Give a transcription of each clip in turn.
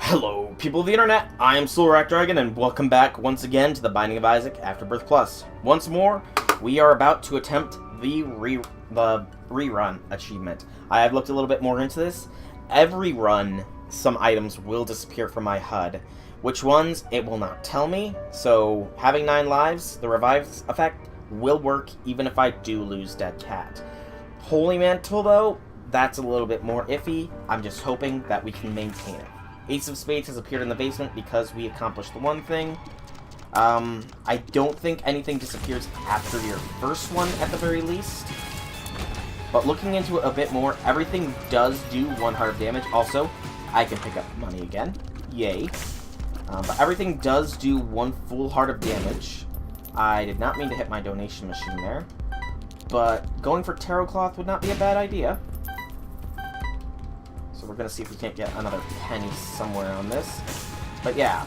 Hello, people of the internet. I am Soulrack Dragon, and welcome back once again to the Binding of Isaac Afterbirth Plus. Once more, we are about to attempt the ReRun Achievement. I have looked a little bit more into this. Every run, some items will disappear from my HUD. Which ones, it will not tell me. So, having 9 lives, the revive effect will work even if I do lose Dead Cat. Holy Mantle, though, that's a little bit more iffy. I'm just hoping that we can maintain it. Ace of Spades has appeared in the basement because we accomplished the one thing. I don't think anything disappears after your first one at the very least. But looking into it a bit more, everything does do 1 heart of damage. Also, I can pick up money again. Yay. But everything does do 1 full heart of damage. I did not mean to hit my donation machine there. But going for Tarot Cloth would not be a bad idea. So we're going to see if we can't get another penny somewhere on this. But yeah,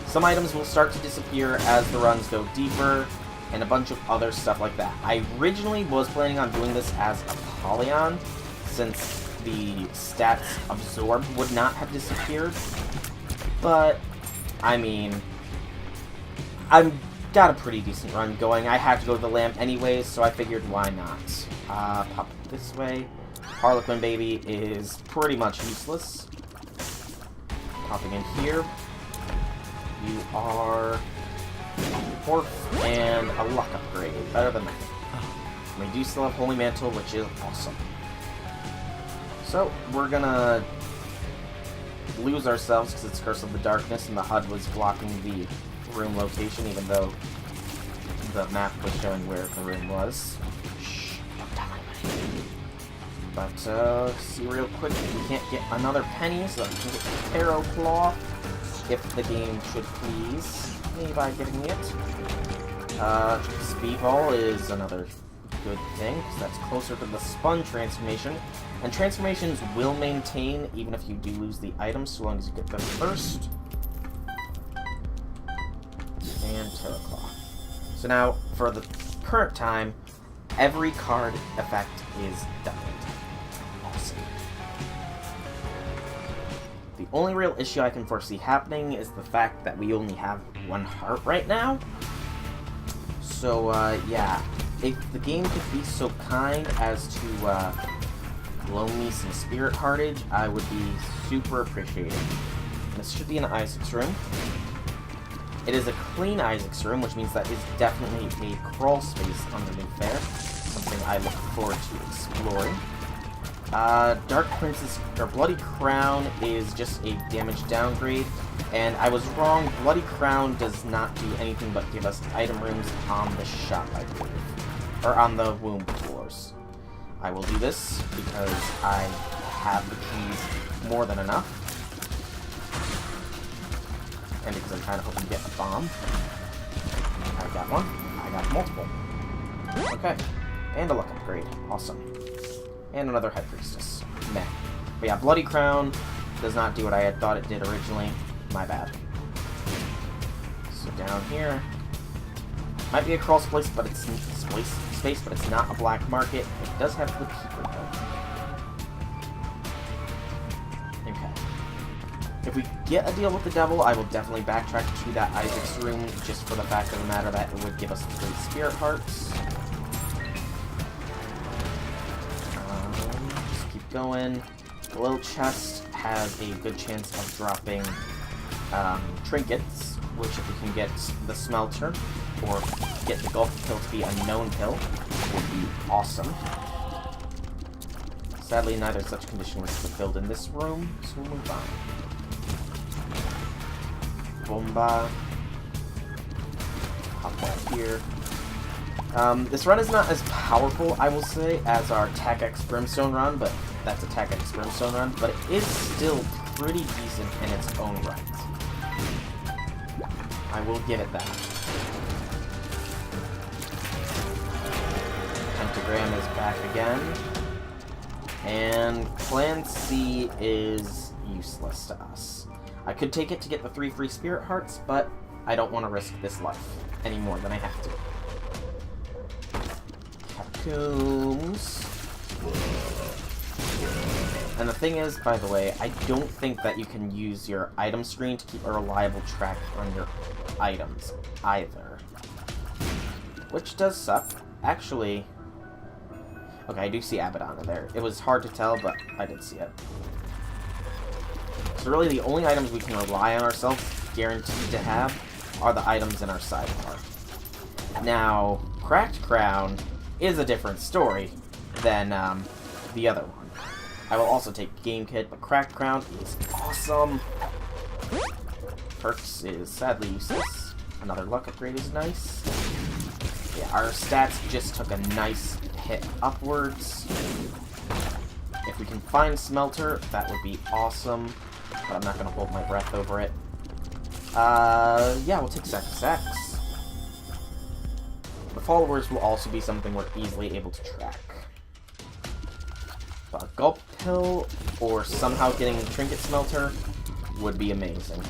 some items will start to disappear as the runs go deeper, and a bunch of other stuff like that. I originally was planning on doing this as a Pollyon, since the stats absorbed would not have disappeared. But, I mean, I've got a pretty decent run going. I had to go to the lamp anyways, so I figured why not. Pop it this way. Harlequin Baby is pretty much useless. Popping in here. You are fourth and a luck upgrade. Better than that. We do still have Holy Mantle, which is awesome. So, we're gonna lose ourselves because it's Curse of the Darkness and the HUD was blocking the room location, even though the map was showing where the room was. Shh, don't tell anybody. But, see real quick if we can't get another penny so that we can get the Tarot Cloth, if the game should please me by giving me it. Speedball is another good thing, because that's closer to the Sponge transformation. And transformations will maintain even if you do lose the items, so long as you get them first. And Tarot Cloth. So now, for the current time, every card effect is doubled. Awesome. The only real issue I can foresee happening is the fact that we only have 1 heart right now. So, yeah. If the game could be so kind as to, loan me some Spirit Heartage, I would be super appreciated. This should be an Isaac's room. It is a clean Isaac's room, which means that is definitely a crawl space underneath there. Something I look forward to exploring. Dark Princess, or Bloody Crown is just a damage downgrade, and I was wrong, Bloody Crown does not do anything but give us item rooms on the shop, I believe. Or on the womb floors. I will do this because I have the keys more than enough. And because I'm kind of hoping to get a bomb. I got one. I got multiple. Okay. And a luck upgrade. Awesome. And another High Priestess. Meh. But yeah, Bloody Crown does not do what I had thought it did originally. My bad. So down here. Might be a crawl space, but it's but it's not a black market. It does have the keeper though. Okay. If we get a deal with the devil, I will definitely backtrack to that Isaac's room, just for the fact of the matter that it would give us 3 Spirit Hearts. Just keep going. The little chest has a good chance of dropping trinkets, which if we can get the smelter, or get the Gulf pill to be a known pill, would be awesome. Sadly, neither such condition was fulfilled in this room, so we'll move on. Bomba. Hop back here. This run is not as powerful, I will say, as our TAC-X Brimstone run, but that's a TAC-X Brimstone run, but it is still pretty decent in its own right. I will give it that. Pentagram is back again. And Plan C is useless to us. I could take it to get the 3 free Spirit Hearts, but I don't want to risk this life any more than I have to. Catacombs. And the thing is, by the way, I don't think that you can use your item screen to keep a reliable track on your items either. Which does suck. Actually... Okay, I do see Abaddon there. It was hard to tell, but I did see it. So really, the only items we can rely on ourselves, guaranteed to have, are the items in our sidebar. Now, Cracked Crown is a different story than the other one. I will also take Game Kit, but Cracked Crown is awesome. Perks is sadly useless. Another luck upgrade is nice. Yeah, our stats just took a nice hit upwards. If we can find Smelter, that would be awesome. But I'm not going to hold my breath over it. Yeah, we'll take Sacks. The followers will also be something we're easily able to track. But a Gulp Pill, or somehow getting Trinket Smelter, would be amazing.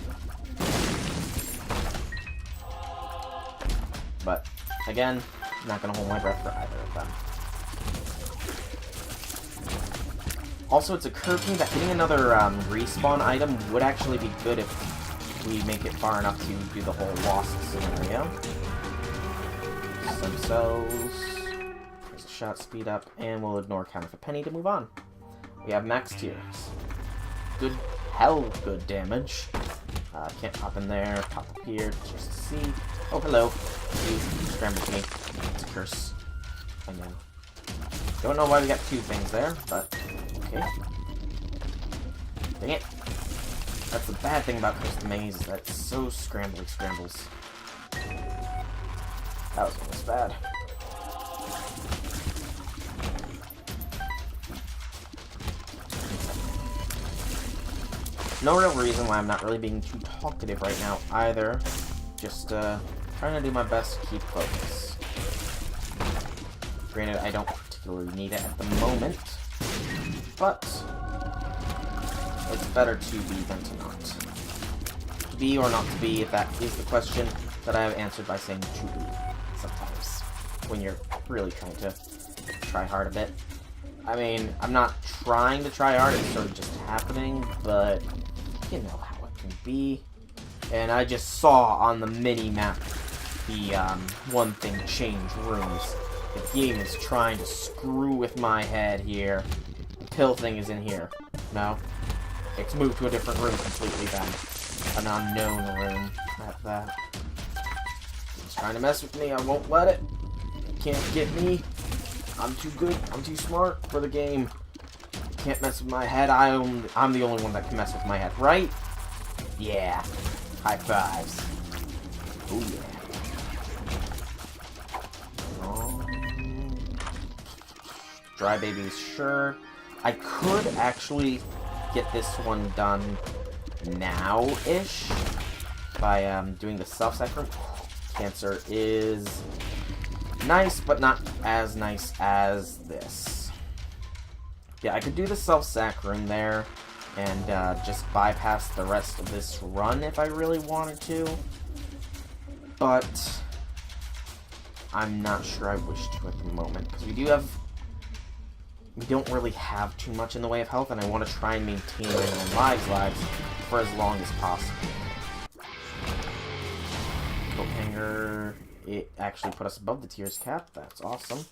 But, again, I'm not going to hold my breath for either of them. Also, it's occurred to me that getting another respawn item would actually be good if we make it far enough to do the whole lost scenario. Some cells. There's a shot speed up, and we'll ignore Counter for Penny to move on. We have max tiers. Good, hell good damage. Can't pop in there, pop up here, just to see. Oh, hello. You scrambled me. It's a curse. I know. Don't know why we got two things there, but okay. Dang it. That's the bad thing about Cursed Maze, is that it's so scrambles. That was almost bad. No real reason why I'm not really being too talkative right now either. Just trying to do my best to keep focus. Granted, I don't particularly need it at the moment, but it's better to be than to not. To be or not to be, if that is the question that I have answered by saying to be sometimes, when you're really trying to try hard a bit. I mean, I'm not trying to try hard, it's sort of just happening, but you know how it can be. And I just saw on the mini-map the one thing change rooms. The game is trying to screw with my head here. The pill thing is in here. No. It's moved to a different room completely then. An unknown room at that. It's trying to mess with me, I won't let it. It can't get me. I'm too good, I'm too smart for the game. Can't mess with my head, I'm the only one that can mess with my head, right? Yeah. High fives. Oh yeah. Dry babies, sure. I could actually get this one done now-ish by doing the self-sacrifice. Cancer is nice, but not as nice as this. Yeah, I could do the self-sac room there and just bypass the rest of this run if I really wanted to. But I'm not sure I wish to at the moment, because we don't really have too much in the way of health, and I want to try and maintain my own lives for as long as possible. Coat Hanger, it actually put us above the tiers cap, that's awesome.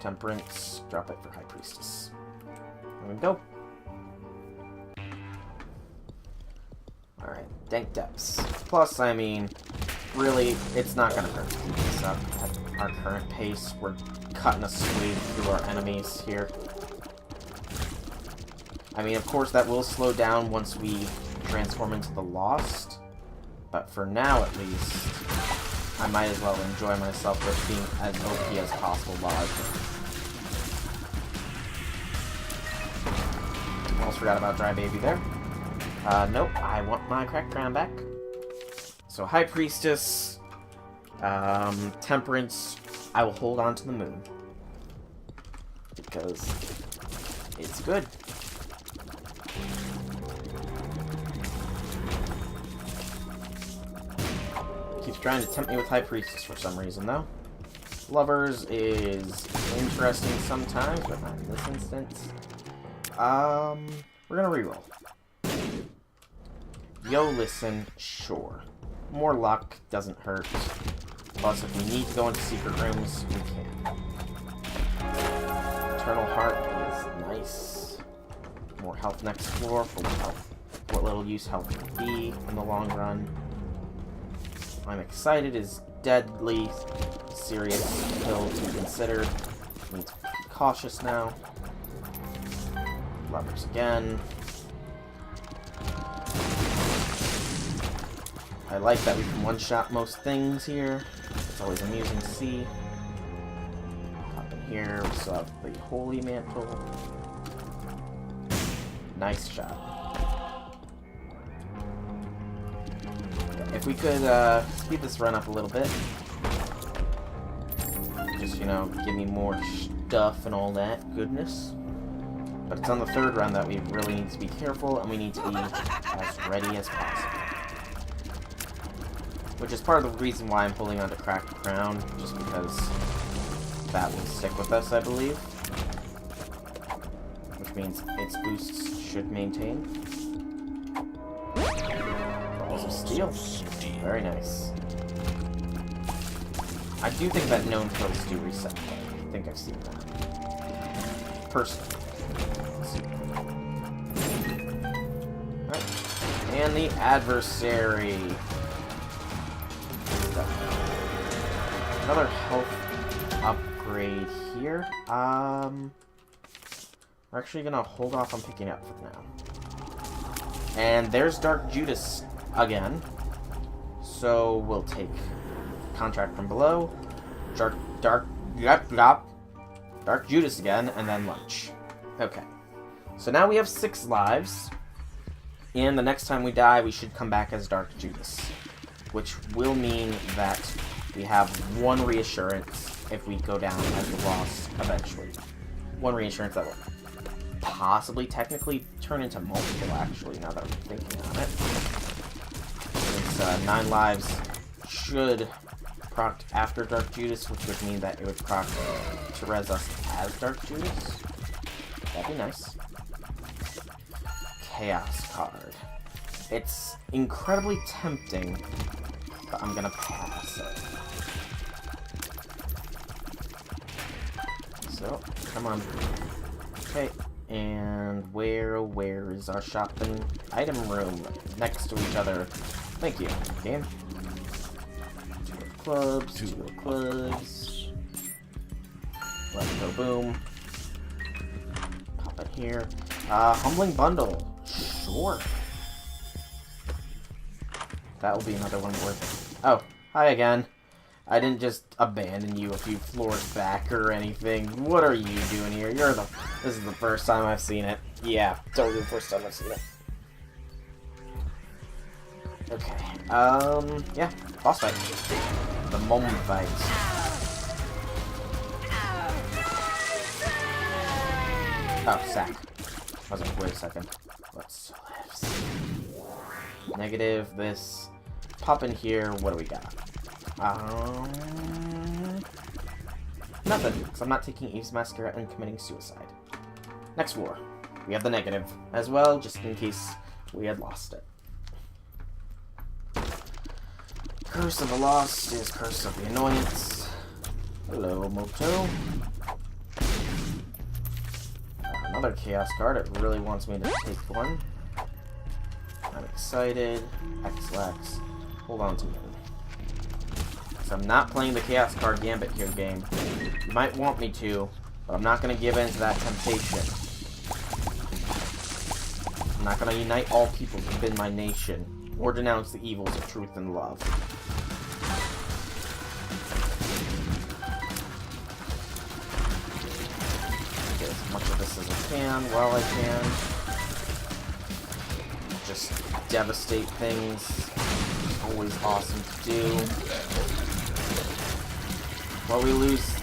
Temperance, drop it for High Priestess. There we go. Alright, Dank Depths. Plus, I mean, really, it's not going to hurt to keep this up at our current pace. We're cutting a swathe through our enemies here. I mean, of course, that will slow down once we transform into the Lost. But for now, at least, I might as well enjoy myself with being as OP as possible while I can. Almost forgot about Dry Baby there. Nope, I want my Cracked Crown back. So High Priestess, Temperance, I will hold on to the Moon. Because it's good. Keeps trying to tempt me with High Priestess for some reason, though. Lovers is interesting sometimes, but not in this instance. We're gonna reroll. Yo, listen, sure. More luck doesn't hurt. Plus, if we need to go into secret rooms, we can. Eternal Heart is nice. More health next floor for what little use health can be in the long run. I'm excited is deadly serious pill to be considered. We need to be cautious now. Levers again. I like that we can one-shot most things here. It's always amusing to see. Pop in here, we still have the Holy Mantle. Nice shot. If we could speed this run up a little bit. Just, you know, give me more stuff and all that goodness. But it's on the third run that we really need to be careful, and we need to be as ready as possible. Which is part of the reason why I'm holding on to Cracked Crown, just because that will stick with us, I believe. Which means its boosts should maintain. Balls of Steel. Very nice. I do think that known kills do reset, though. I think I've seen that. Personally. Alright. And the adversary. Another health upgrade here. We're actually gonna hold off on picking up for now. And there's Dark Judas again. So we'll take Contract from Below, Dark Judas again, and then Lunch. Okay. So now we have 6 lives. And the next time we die, we should come back as Dark Judas. Which will mean that we have 1 reassurance if we go down as a loss eventually. 1 reassurance that will possibly technically turn into multiple, actually, now that I'm thinking on it. Since 9 lives should proc after Dark Judas, which would mean that it would proc to res us as Dark Judas. That'd be nice. Chaos card. It's incredibly tempting, but I'm gonna pass it. So, come on. Okay, and where is our shopping item room? Next to each other. Thank you, game. 2 of clubs, 2 of clubs. Let's go boom. Pop it here. Humbling Bundle. Sure. That will be another one worth it. Oh, hi again. I didn't just abandon you a few floors back or anything. What are you doing here? This is the first time I've seen it. Yeah, totally the first time I've seen it. Okay. Yeah, boss fight. The moment fight. Oh, sack. I was like, wait a second. Let's negative this. Pop in here. What do we got? Nothing, because I'm not taking Eve's Mascara and committing suicide. Next floor. We have the negative as well, just in case we had lost it. Curse of the Lost is Curse of the Annoyance. Hello, Moto. Another Chaos card. It really wants me to take one. I'm excited. X-Lax. Hold on to me. So I'm not playing the Chaos card Gambit here, game. You might want me to, but I'm not going to give in to that temptation. I'm not going to unite all people within my nation, or denounce the evils of truth and love. Get as much of this as I can while I can. Just devastate things. Always awesome to do. Well, we lose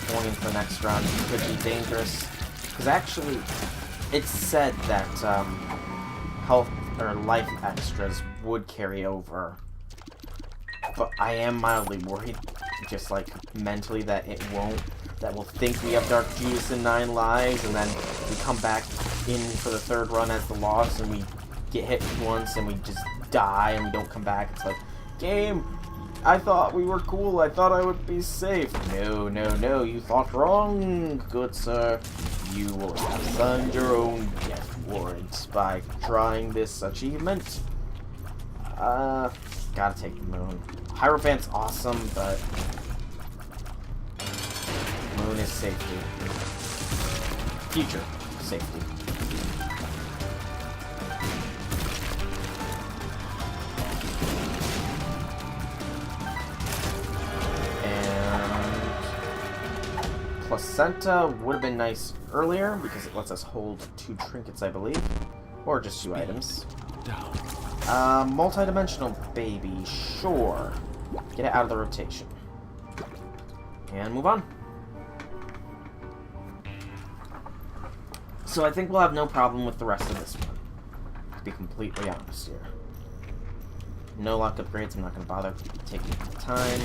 going into the next round. It could be dangerous. Because actually, it's said that health or life extras would carry over. But I am mildly worried, just like mentally, that it won't. That we'll think we have Dark Judas and 9 lives, and then we come back in for the third run as the loss, and we get hit once and we just die and we don't come back. It's like, game, I thought we were cool. I thought I would be safe. No, no, no. You thought wrong, good sir. You will have signed your own death warrant by trying this achievement. Gotta take the moon. Hierophant's awesome, but moon is safety. Future safety. Placenta would have been nice earlier because it lets us hold 2 trinkets, I believe. Or just 2 items. Multi-dimensional baby, sure. Get it out of the rotation. And move on. So I think we'll have no problem with the rest of this one. To be completely honest here. No lock upgrades, I'm not going to bother taking the time.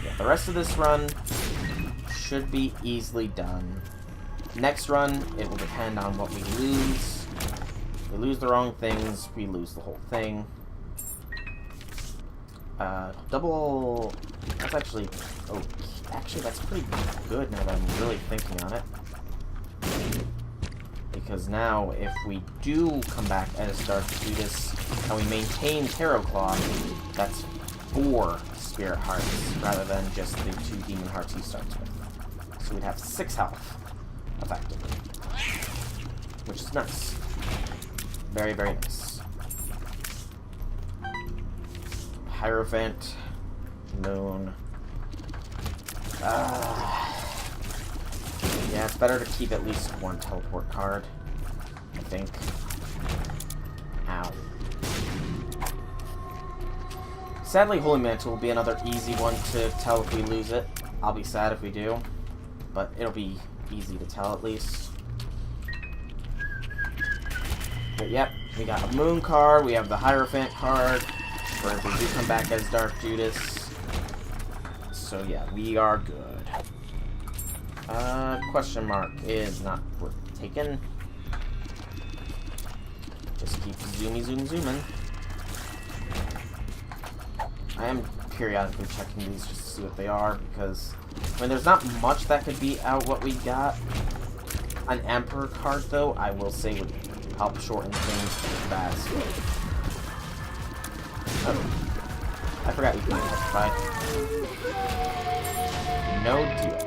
Yeah, the rest of this run should be easily done. Next run, it will depend on what we lose. If we lose the wrong things, we lose the whole thing. Double... That's actually... Oh, actually, that's pretty good now that I'm really thinking on it. Because now, if we do come back as Dark Judas, and we maintain Tarot Claw, that's 4 Spirit Hearts, rather than just the 2 Demon Hearts he starts with. So we'd have 6 health, effectively. Which is nice. Very, very nice. Hierophant. Moon. Yeah, it's better to keep at least 1 teleport card, I think. Ow. Sadly, Holy Mantle will be another easy one to tell if we lose it. I'll be sad if we do, but it'll be easy to tell at least. But yep, we got a Moon card, we have the Hierophant card, for if we do come back as Dark Judas. So yeah, we are good. Question mark is not worth taking. Just keep zooming. I am periodically checking these just to see what they are, because, I mean, there's not much that could beat out what we got. An Emperor card, though, I will say would help shorten things fast. Oh. I forgot you can petrify. No deal.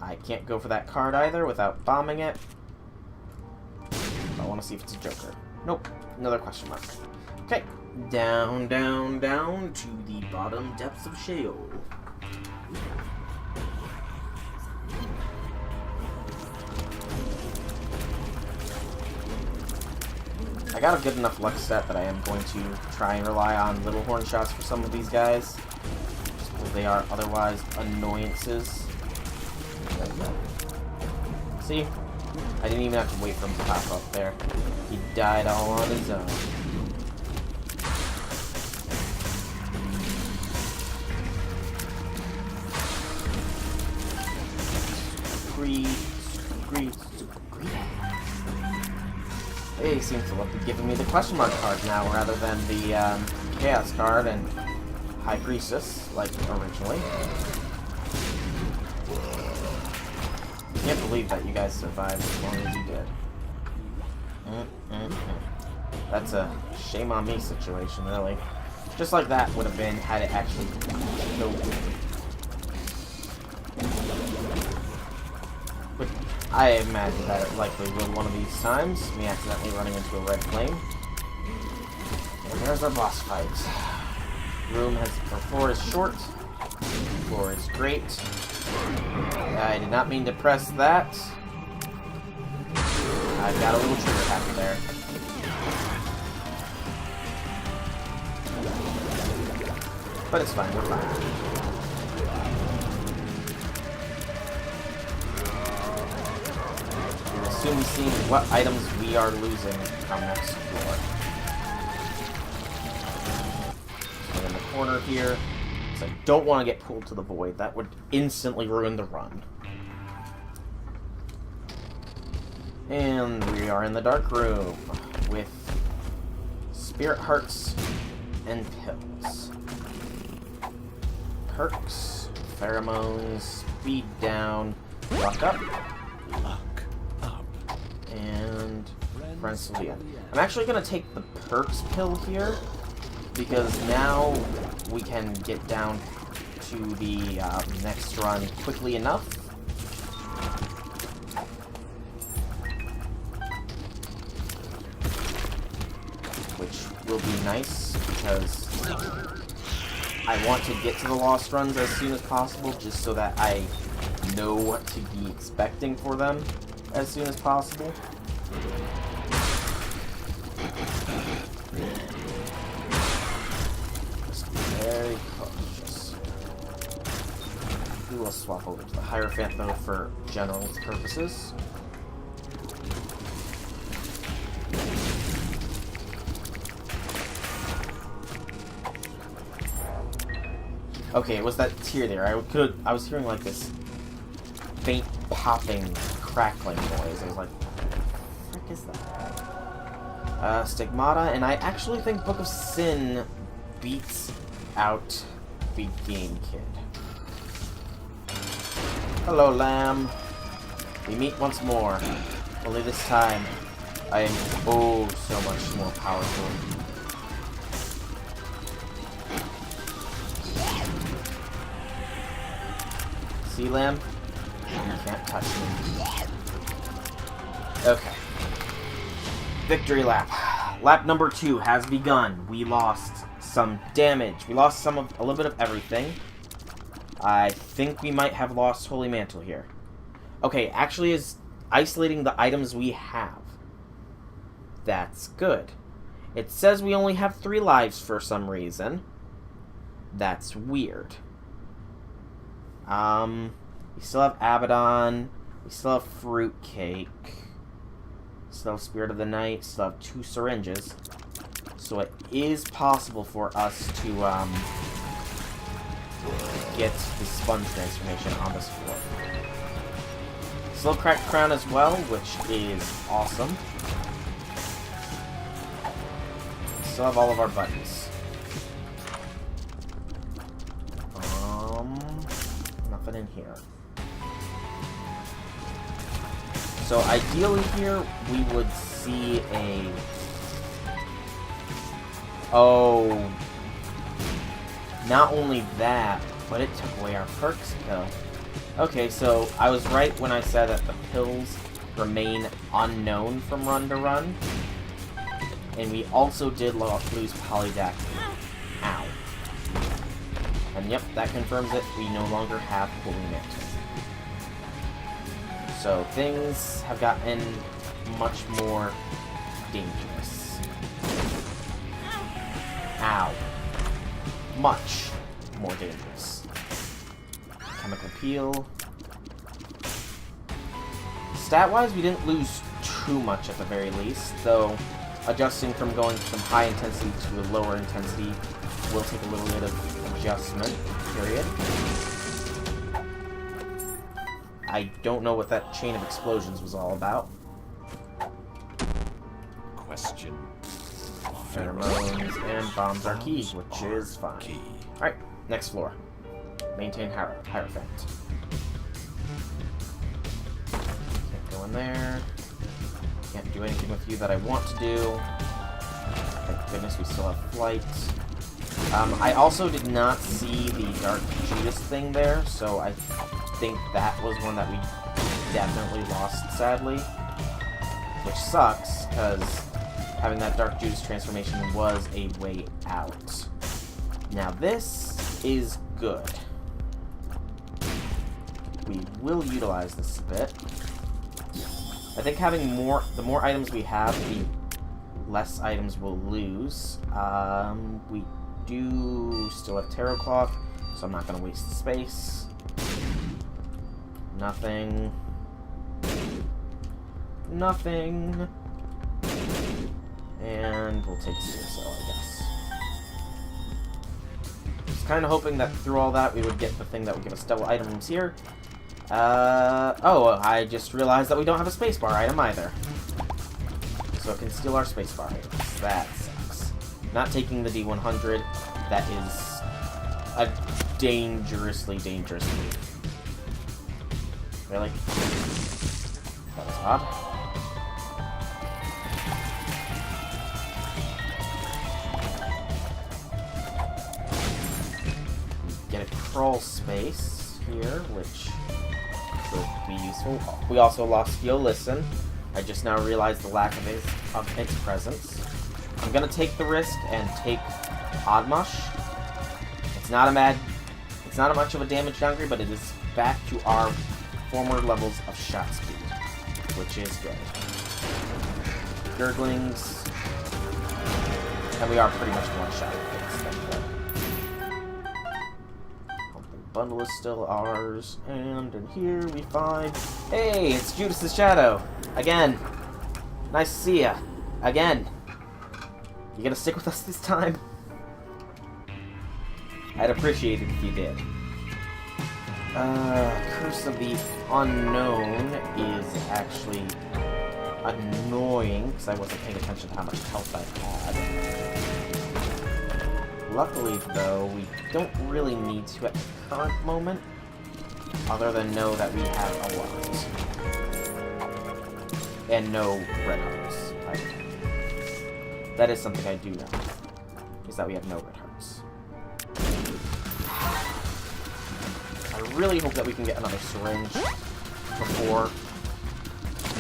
I can't go for that card either without bombing it. I want to see if it's a Joker. Nope. Another question mark. Okay. Down, down, down to the bottom depths of Sheol. I got a good enough luck set that I am going to try and rely on little horn shots for some of these guys. Just because they are otherwise annoyances. See? I didn't even have to wait for him to pop up there. He died all on his own. They seem to be giving me the question mark card now rather than the Chaos card and High Priestess, like originally. I can't believe that you guys survived as long as you did. That's a shame on me situation, really. Just like that would have been had it actually killed me. But I imagine that it likely will one of these times, me accidentally running into a red flame. And there's our boss fight. Floor is short. Floor is great. I did not mean to press that. I've got a little trigger happy there. But it's fine, we're fine. We'll soon see what items we are losing on next floor. So in the corner here. I don't want to get pulled to the void. That would instantly ruin the run. And we are in the dark room with spirit hearts and pills. Perks, pheromones, speed down, luck up, and friends to the end. I'm actually going to take the perks pill here because now we can get down to the next run quickly enough. Which will be nice because I want to get to the lost runs as soon as possible just so that I know what to be expecting for them as soon as possible. Just be very cautious. We will swap over to the Hierophant though for general purposes. Okay, it was that tear there. I was hearing like this faint popping, crackling noise. I was like, what the frick is that? Stigmata, and I actually think Book of Sin beats out the Game Kid. Hello, Lamb. We meet once more. Only this time, I am oh so much more powerful. See, Lamb? You can't touch me. Okay. Victory lap. Lap number 2 has begun. We lost some damage. We lost a little bit of everything. I think we might have lost Holy Mantle here. Okay, actually is isolating the items we have. That's good. It says we only have 3 lives for some reason. That's weird. We still have Abaddon. We still have Fruitcake. Still have Spirit of the Night. Still have 2 syringes. So it is possible for us to, get the Sponge transformation on this floor. Still Cracked Crown as well, which is awesome. Still have all of our buttons. Nothing in here. So ideally here, we would see a... Oh... Not only that, but it took away our perks pill. Okay, so I was right when I said that the pills remain unknown from run to run. And we also did lose Polydactyl. Ow. And yep, that confirms it. We no longer have Holy Mantle. So things have gotten much more dangerous. Ow. Much more dangerous. Chemical Peel. Stat-wise, we didn't lose too much at the very least, though adjusting from going from high intensity to a lower intensity will take a little bit of adjustment, period. I don't know what that chain of explosions was all about. Question. Pheromones and bombs are key, which is fine. Alright, next floor. Maintain Hierophant. Can't go in there. Can't do anything with you that I want to do. Thank goodness we still have flight. I also did not see the Dark Judas thing there, so I think that was one that we definitely lost, sadly. Which sucks, because having that Dark Judas transformation was a way out. Now this is good. We will utilize this a bit. I think having the more items we have, the less items we'll lose. We do still have Tarot Cloth, so I'm not going to waste the space. Nothing. Nothing. And we'll take CSO, I guess. Just kind of hoping that through all that we would get the thing that would give us double items here. Oh, I just realized that we don't have a spacebar item either. So it can steal our spacebar items. That sucks. Not taking the D100, that is a dangerous move. Really? That was odd. Get a crawl space here, which could be useful. We also lost Yo Listen. I just now realized the lack of its presence. I'm gonna take the risk and take Oddmush. It's not much of a damage downgrade, but it is back to our former levels of shot speed, which is good. Gurglings, and we are pretty much one-shot. Bundle is still ours, and in here we find... Hey, it's Judas's Shadow! Again! Nice to see ya! Again! You gonna stick with us this time? I'd appreciate it if you did. Curse of the Unknown is actually annoying, because I wasn't paying attention to how much health I had. Luckily, though, we don't really need to at the current moment, other than know that we have a lot. And no red hearts. That is something I do know, is that we have no red hearts. I really hope that we can get another syringe before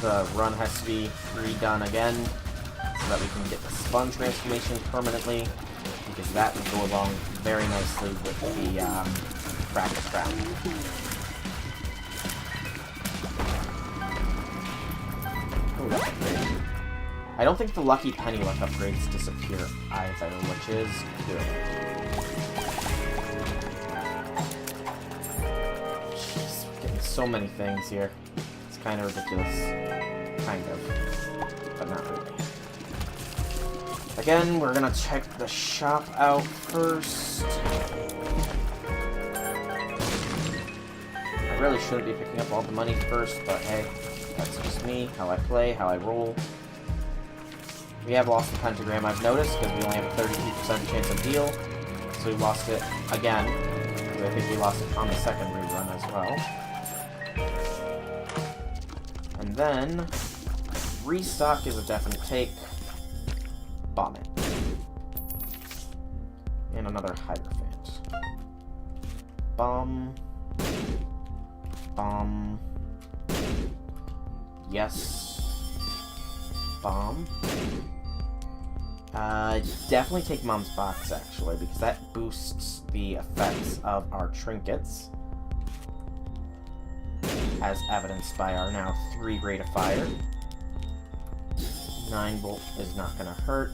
the run has to be redone again, so that we can get the sponge transformation permanently. Because that would go along very nicely with the practice round. Ooh, that's upgrade. I don't think the Lucky Pennyluck upgrades disappear either, which is good. Jeez, we're getting so many things here. It's kind of ridiculous. Kind of. But not really. Again, we're gonna check the shop out first. I really shouldn't be picking up all the money first, but hey, that's just me, how I play, how I roll. We have lost the pentagram, I've noticed, because we only have a 32% chance of deal. So we lost it again. I think we lost it on the second rerun as well. And then, restock is a definite take. Bomb it. And another Hierophant. Bomb. Bomb. Yes. Bomb. Definitely take Mom's Box, actually, because that boosts the effects of our trinkets. As evidenced by our now 3 rate of fire. 9 volt is not gonna hurt.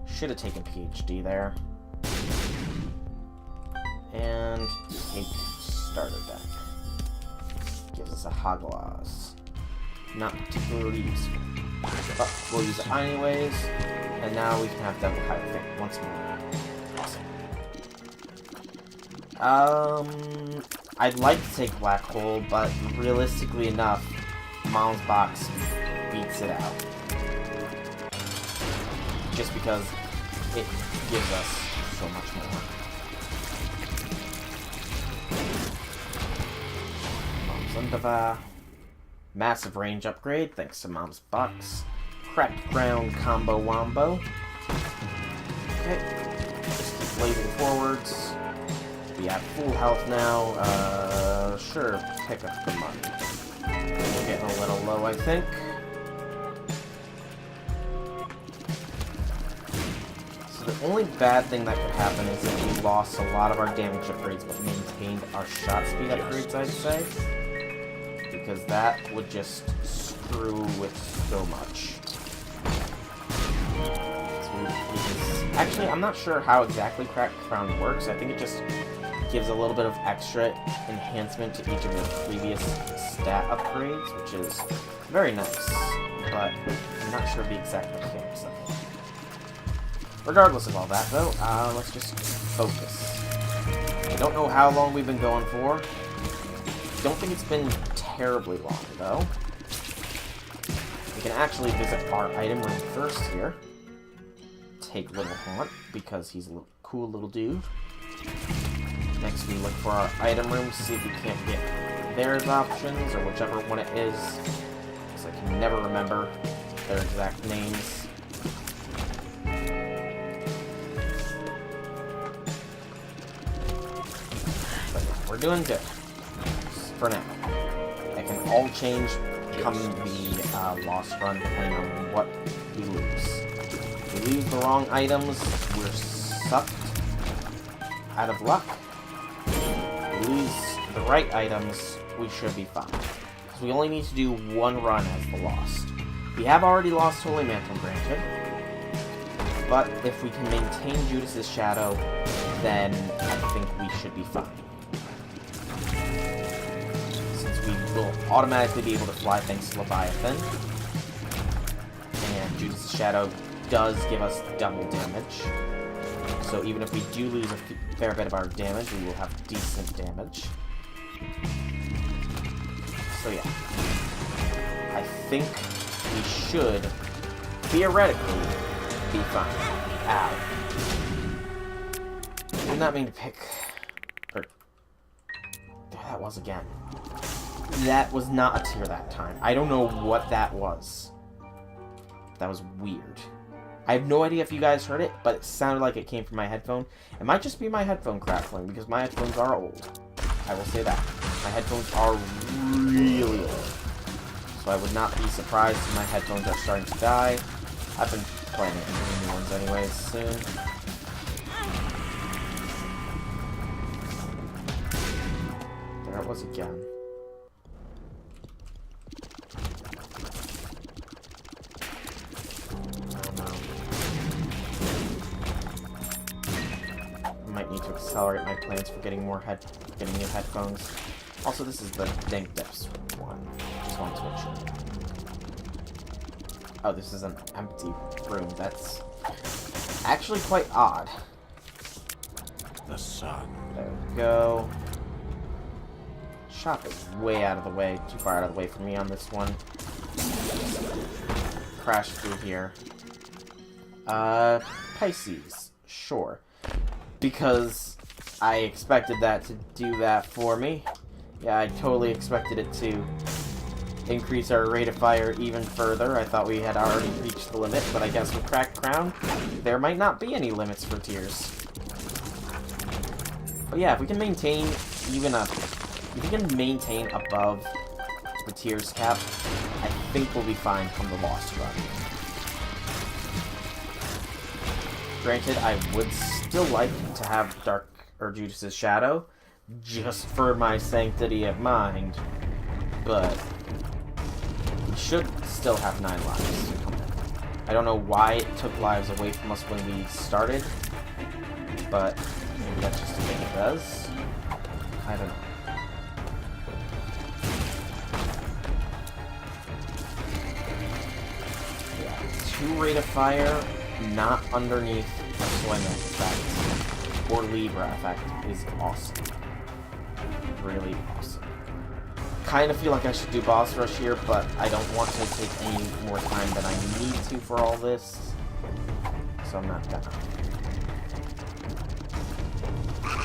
Should have taken PhD there. And take starter deck. Gives us a Hagalaz. Not particularly useful. But we'll use it anyways. And now we can have Devil Hierophant once more. Awesome. I'd like to take Black Hole, but realistically enough, Mom's Box beats it out. Just because it gives us so much more. Mom's Undava. Massive range upgrade thanks to Mom's Box. Cracked Ground combo wombo. Okay. Just keep blazing forwards. We have full health now. Sure, pick up the money. We're getting a little low, I think. So the only bad thing that could happen is if we lost a lot of our damage upgrades but maintained our shot speed upgrades, I'd say. Because that would just screw with so much. Actually, I'm not sure how exactly Cracked Crown works. I think it just gives a little bit of extra enhancement to each of the previous stat upgrades, which is very nice, but I'm not sure of the exact mechanics of it. Regardless of all that, though, let's just focus. I don't know how long we've been going for, don't think it's been terribly long, though. We can actually visit our item room first here. Take Little Haunt, because he's a cool little dude. Next, we look for our item room to see if we can't get theirs options, or whichever one it is. Because I can never remember their exact names. But we're doing good. For now. That can all change come the Lost Run, depending on what we lose. If we lose the wrong items, we're sucked out of luck. If we lose the right items, we should be fine. Because we only need to do one run as the Lost. We have already lost Holy Mantle, granted. But if we can maintain Judas's Shadow, then I think we should be fine. We will automatically be able to fly thanks to Leviathan. And Judas's Shadow does give us double damage. So even if we do lose a fair bit of our damage, we will have decent damage. So yeah. I think we should, theoretically, be fine. Ow. I did not mean to pick... Or... There that was again. That was not a tear that time. I don't know what that was. That was weird. I have no idea if you guys heard it, but it sounded like it came from my headphone. It might just be my headphone crackling, because my headphones are old. I will say that. My headphones are really old. So I would not be surprised if my headphones are starting to die. I've been planning on getting new ones anyways soon. There it was again. Might need to accelerate my plans for getting new headphones. Also, this is the Dank Depths one. Just want to switch it. Oh, this is an empty room. That's actually quite odd. The sun. There we go. Shop is way out of the way. Too far out of the way for me on this one. Crash through here. Pisces. Sure. Because I expected that to do that for me. Yeah, I totally expected it to increase our rate of fire even further. I thought we had already reached the limit, but I guess with Cracked Crown, there might not be any limits for tiers. But yeah, if we can maintain if we can maintain above the tiers cap, I think we'll be fine from the Lost Run. Granted, I would still like to have Judas's Shadow, just for my sanctity of mind, but we should still have 9 lives. I don't know why it took lives away from us when we started, but maybe that's just a thing it does. I don't know. Yeah, 2 rate of fire, not underneath a swim effect, or Libra effect, is awesome. Really awesome. Kind of feel like I should do boss rush here, but I don't want to take any more time than I need to for all this, so I'm not gonna.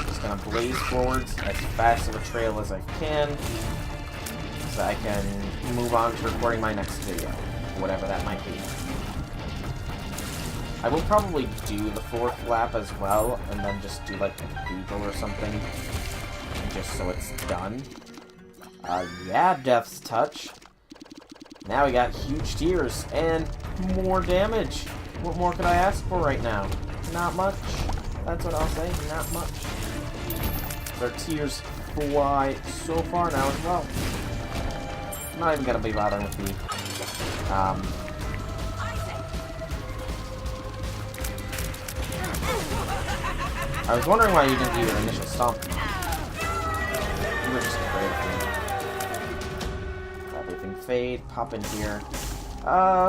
Just gonna blaze forwards as fast of a trail as I can, so I can move on to recording my next video, whatever that might be. I will probably do the 4th lap as well, and then just do like a cathedral or something, just so it's done. Yeah, Death's Touch. Now we got huge tiers, and more damage. What more could I ask for right now? Not much. That's what I'll say, not much. Our tiers fly so far now as well. I'm not even gonna be bothering with the, I was wondering why you didn't do your initial stomp. You were just afraid of me. Everything fade, pop in here.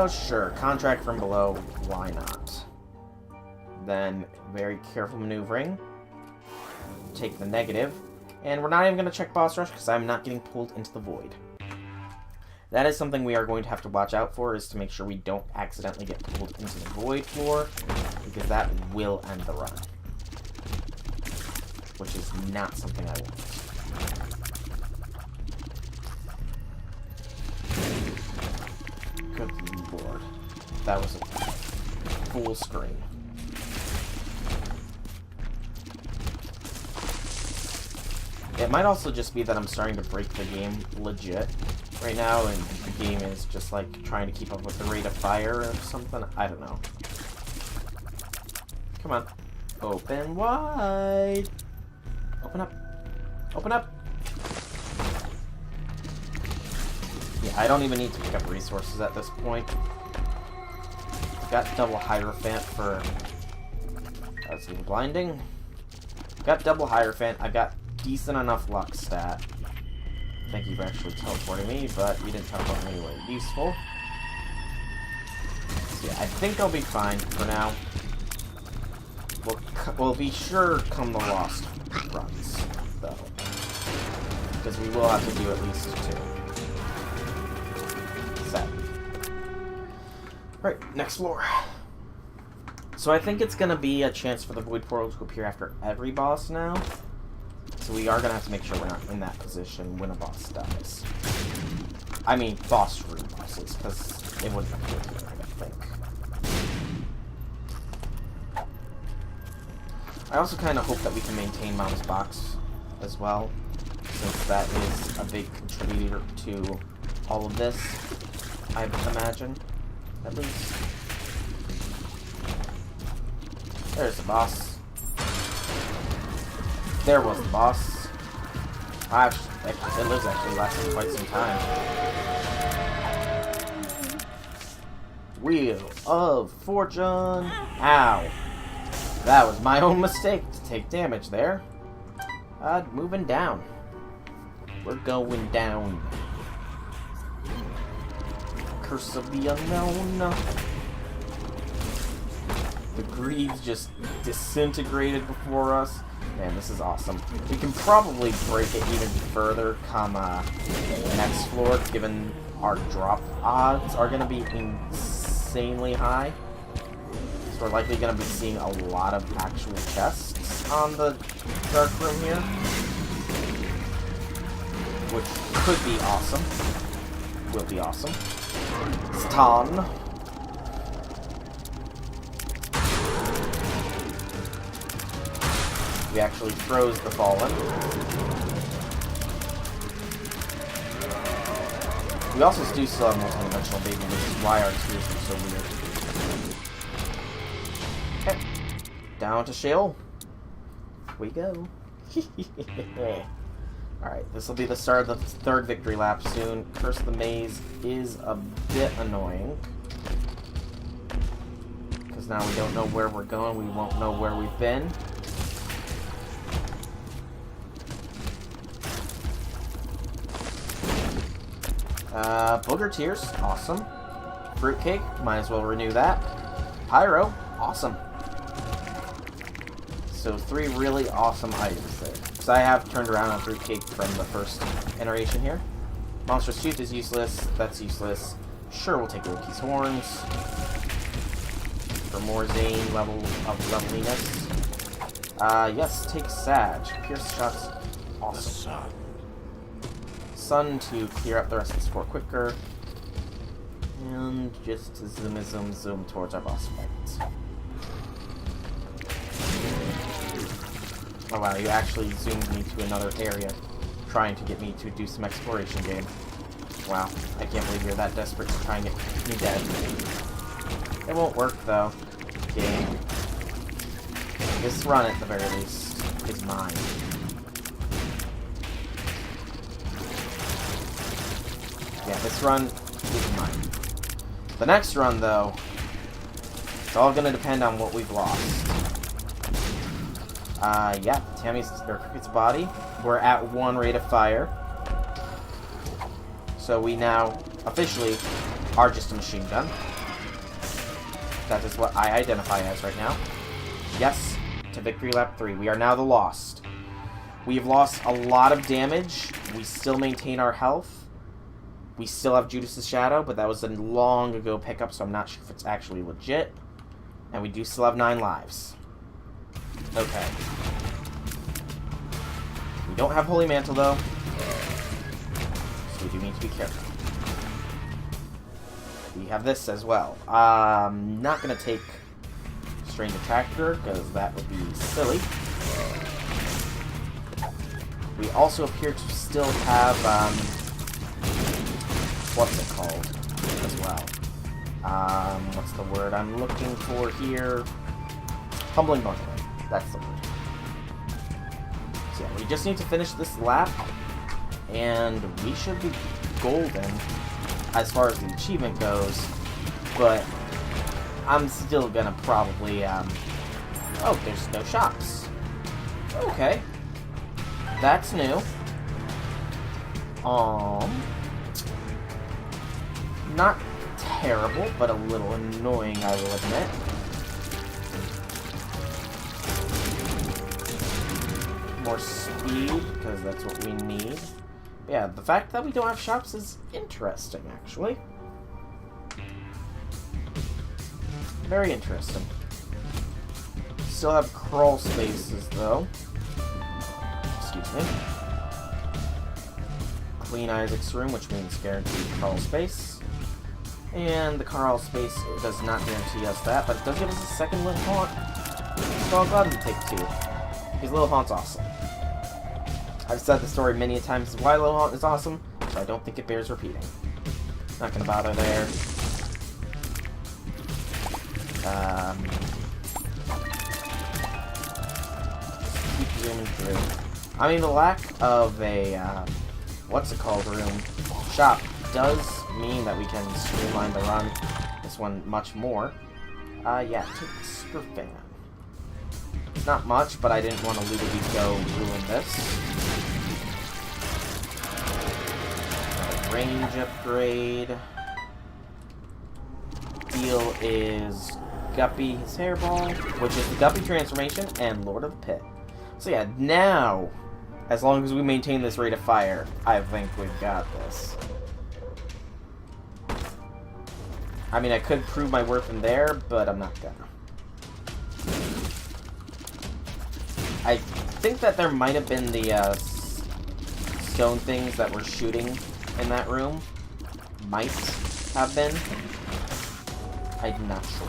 Sure. Contract from below, why not? Then, very careful maneuvering. Take the negative, And we're not even going to check boss rush because I'm not getting pulled into the void. That is something we are going to have to watch out for, is to make sure we don't accidentally get pulled into the void floor, because that will end the run. Which is not something I want. Good lord. That was a full screen. It might also just be that I'm starting to break the game legit right now, and the game is just like trying to keep up with the rate of fire or something. I don't know. Come on. Open wide. Open up. Open up. Yeah, I don't even need to pick up resources at this point. I've got double Hierophant for... That's even blinding. Got double Hierophant. I've got decent enough luck stat. Thank you for actually teleporting me, but you didn't teleport me anyway. Useful. So yeah, I think I'll be fine for now. We'll be sure come the lost runs, though. Because we will have to do at least 2. Sad. Right, next floor. So I think it's gonna be a chance for the Void Portal to appear after every boss now. So we are gonna have to make sure we're not in that position when a boss dies. I mean, boss room bosses, because it wouldn't appear here, I think. I also kind of hope that we can maintain Mom's Box as well, since that is a big contributor to all of this, I imagine, at least. There's the boss. There was the boss. It lives actually lasting quite some time. Wheel of Fortune. Ow. That was my own mistake to take damage there. Moving down. We're going down. Curse of the Unknown. The Greaves just disintegrated before us. Man, this is awesome. We can probably break it even further come next floor, given our drop odds are going to be insanely high. So we're likely going to be seeing a lot of actual chests on the dark room here. Which could be awesome. Will be awesome. Stan. We actually froze the Fallen. We also do still have multi-dimensional baby, which is why our tears are so weird. Okay. Down to Shale. We go. Alright, this will be the start of the 3rd victory lap soon. Curse of the Maze is a bit annoying. Because now we don't know where we're going, we won't know where we've been. Booger Tears, awesome. Fruitcake, might as well renew that. Pyro, awesome. So 3 really awesome items there. So I have turned around on Fruitcake from the first iteration here. Monstrous Tooth is useless, that's useless. Sure, we'll take Loki's Horns. For more Zane level of loveliness. Yes, take Sag. Pierce shots, awesome. Sun to clear up the rest of the score quicker. And just zoom towards our boss fight. Oh wow, you actually zoomed me to another area, trying to get me to do some exploration game. Wow, I can't believe you're that desperate to try and get me dead. It won't work though. Game. This run at the very least is mine. Yeah, this run is mine. The next run, though, it's all gonna depend on what we've lost. Yeah, Cricket's body. We're at 1 rate of fire. So we now, officially, are just a machine gun. That is what I identify as right now. Yes, to victory lap 3. We are now the lost. We've lost a lot of damage. We still maintain our health. We still have Judas's Shadow, but that was a long ago pickup, so I'm not sure if it's actually legit. And we do still have 9 lives. Okay. We don't have Holy Mantle, though. So we do need to be careful. We have this as well. Not going to take Strange Attractor, because that would be silly. We also appear to still have, what's it called as well? What's the word I'm looking for here? Humbling Bungling. That's the word. So yeah, we just need to finish this lap, and we should be golden as far as the achievement goes, but I'm still gonna probably, oh, there's no shops. Okay. That's new. Not terrible, but a little annoying, I will admit. More speed, because that's what we need. Yeah, the fact that we don't have shops is interesting, actually. Very interesting. Still have crawl spaces, though. Excuse me. Clean Isaac's room, which means guaranteed crawl space. And the crawl space does not guarantee us that, but it does give us a second Little Haunt. So I'll gladly take 2. Because Little Haunt's awesome. I've said the story many times as why Little Haunt is awesome, so I don't think it bears repeating. Not gonna bother there. Keep zooming through. I mean, the lack of a, what's it called, room shop does mean that we can streamline the run, this one much more. Yeah, take the Super Fan. It's not much, but I didn't want to go ruin this. Range upgrade. Deal is Guppy, his hairball, which is the Guppy transformation, and Lord of the Pit. So yeah, now, as long as we maintain this rate of fire, I think we've got this. I mean, I could prove my worth in there, but I'm not gonna. I think that there might have been the stone things that were shooting in that room. Might have been. I'm not sure.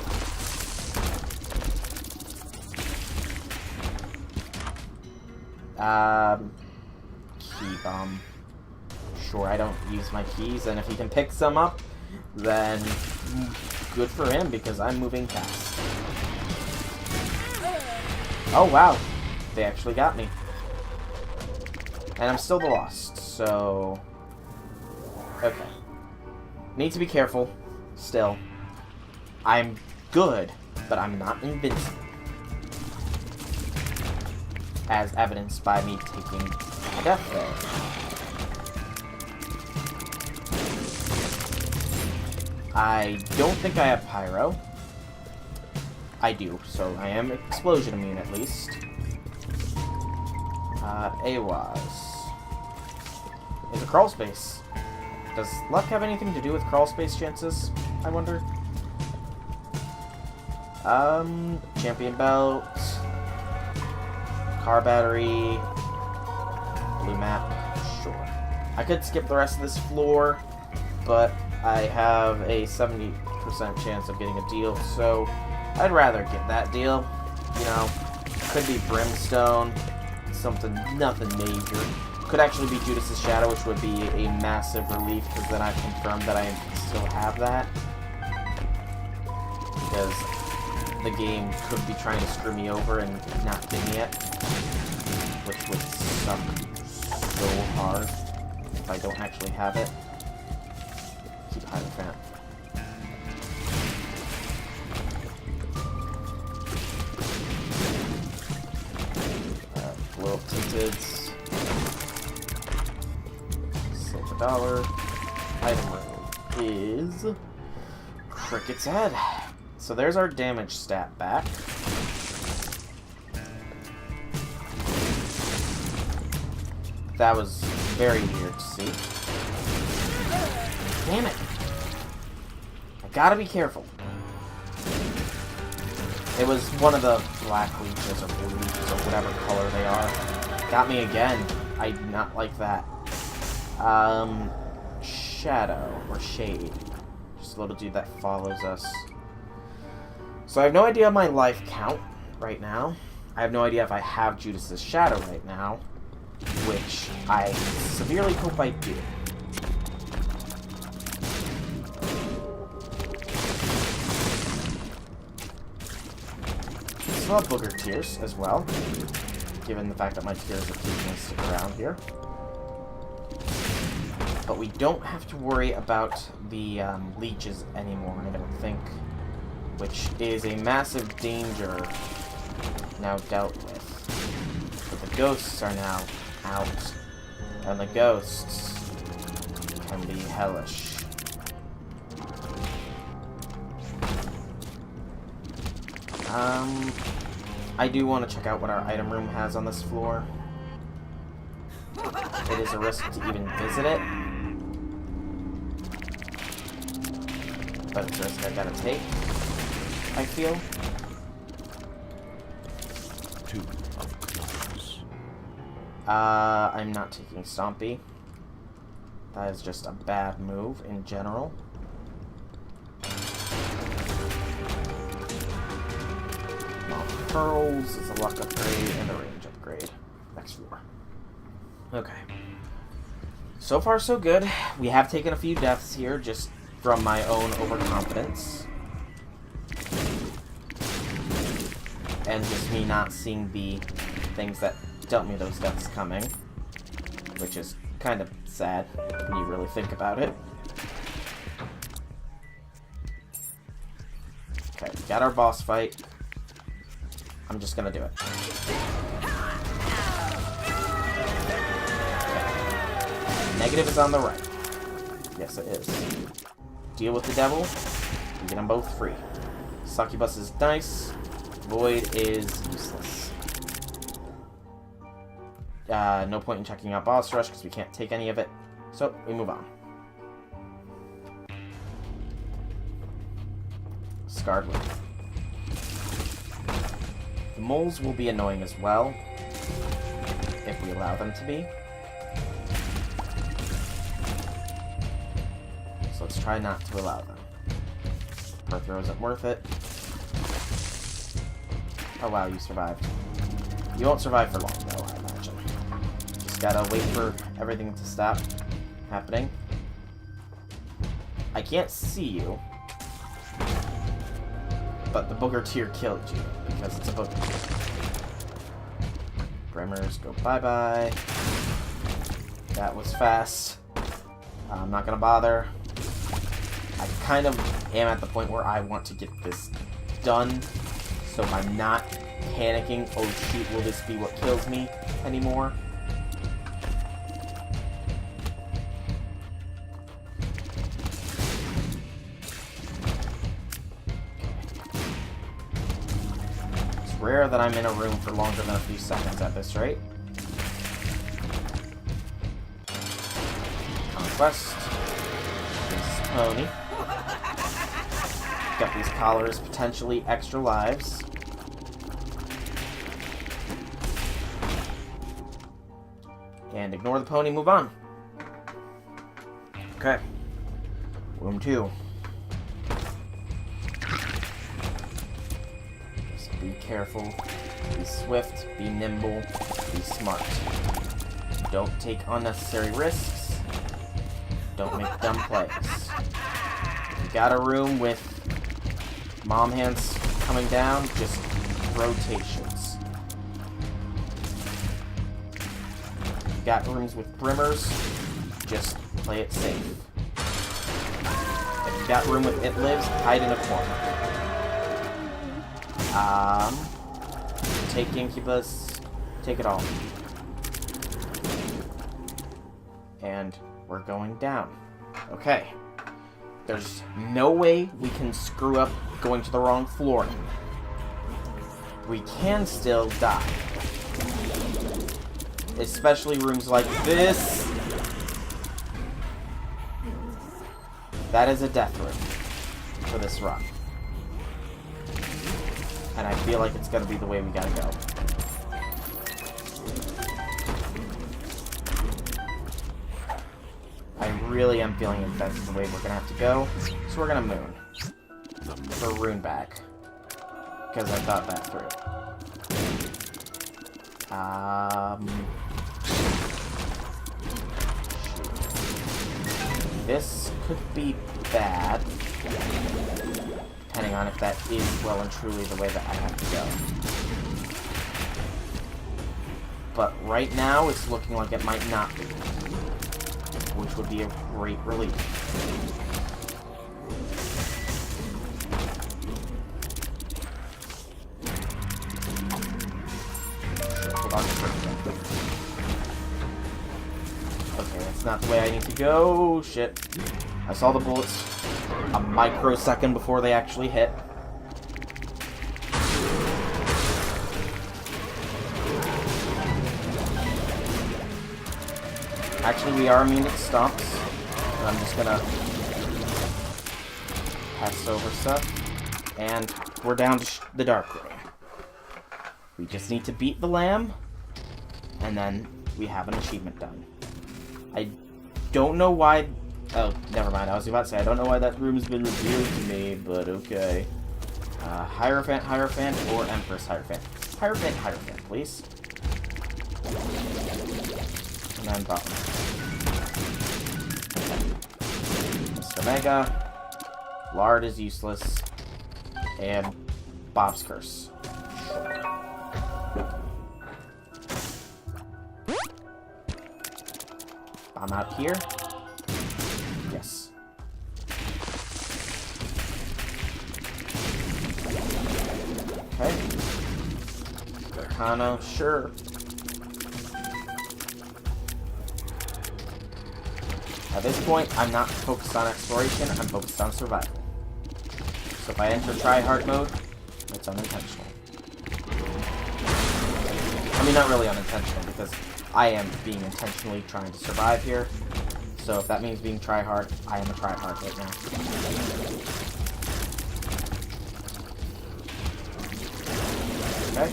Key bomb. Sure, I don't use my keys, and if he can pick some up, then good for him, because I'm moving fast. Oh, wow. They actually got me. And I'm still the lost, so... Okay. Need to be careful, still. I'm good, but I'm not invincible. As evidenced by me taking a death there. I don't think I have Pyro. I do, so I am explosion immune at least. AWAS. Is a crawl space. Does luck have anything to do with crawl space chances, I wonder? Champion belt. Car battery. Blue map. Sure. I could skip the rest of this floor, but I have a 70% chance of getting a deal, so I'd rather get that deal. You know, could be Brimstone, something, nothing major. Could actually be Judas's Shadow, which would be a massive relief, because then I've confirmed that I still have that. Because the game could be trying to screw me over and not give me it, which would suck so hard if I don't actually have it. Keep hiding fan. Blow up tinted. Silver dollar. Item room is Cricket's Head. So there's our damage stat back. That was very weird to see. Damn it! I gotta be careful. It was one of the black leeches or blue leeches or whatever color they are. Got me again. I do not like that. Shadow or shade. Just a little dude that follows us. So I have no idea my life count right now. I have no idea if I have Judas's shadow right now, which I severely hope I do. Still have booger tears as well, given the fact that my tears are keeping me stick around here. But we don't have to worry about the leeches anymore, I don't think, which is a massive danger now dealt with. But the ghosts are now out, and the ghosts can be hellish. I do want to check out what our item room has on this floor. It is a risk to even visit it, but it's a risk I gotta take, I feel. 2 of clubs. I'm not taking Stompy. That is just a bad move in general. Pearls is a luck upgrade and a range upgrade. Next floor. Okay. So far, so good. We have taken a few deaths here just from my own overconfidence. And just me not seeing the things that dealt me those deaths coming. Which is kind of sad when you really think about it. Okay, we got our boss fight. I'm just gonna do it. Okay. Negative is on the right. Yes, it is. Deal with the devil. You get them both free. Succubus is nice. Void is useless. No point in checking out boss rush because we can't take any of it. So, we move on. Scarred Wood. The moles will be annoying as well, if we allow them to be. So let's try not to allow them. Per throw isn't worth it. Oh wow, you survived. You won't survive for long though, I imagine. Just gotta wait for everything to stop happening. I can't see you. But the booger tier killed you, because it's a booger. Brimmers, go bye-bye. That was fast. I'm not gonna bother. I kind of am at the point where I want to get this done, so I'm not panicking, oh shoot, will this be what kills me anymore? Rare that I'm in a room for longer than a few seconds at this rate. Conquest. This pony. Got these collars, potentially extra lives. And ignore the pony, move on. Okay. Room 2. Be careful, be swift, be nimble, be smart. Don't take unnecessary risks. Don't make dumb plays. You got a room with mom hands coming down, just rotations. You got rooms with brimmers, just play it safe. If you got room with it lives, hide in a corner. Take Incubus, take it all. And we're going down. Okay. There's no way we can screw up going to the wrong floor. We can still die. especially rooms like this. That is a death room for this run. And I feel like it's gonna be the way we gotta go. I really am feeling that that's the way we're gonna have to go. So we're gonna moon. For rune back. Because I thought that through. This could be bad. Depending on if that is well and truly the way that I have to go. But right now, it's looking like it might not be. Which would be a great relief. Hold on a second. Okay, that's not the way I need to go. Shit. I saw the bullets a microsecond before they actually hit. Actually, we are immune to stomps. And I'm just gonna pass over stuff. And we're down to the dark room. We just need to beat the lamb. And then we have an achievement done. I don't know why... Oh, never mind. I was about to say, I don't know why that room's been revealed to me, but okay. Hierophant, Hierophant, or Empress Hierophant? Hierophant, please. And then bottom. Mr. Mega. Lard is useless. And Bob's Curse. Bomb out here. Yes. Okay. Arcana, sure. At this point, I'm not focused on exploration, I'm focused on survival. So if I enter try-hard mode, it's unintentional. I mean, not really unintentional, because I am being intentionally trying to survive here. So if that means being try-hard, I am a try-hard right now. Okay.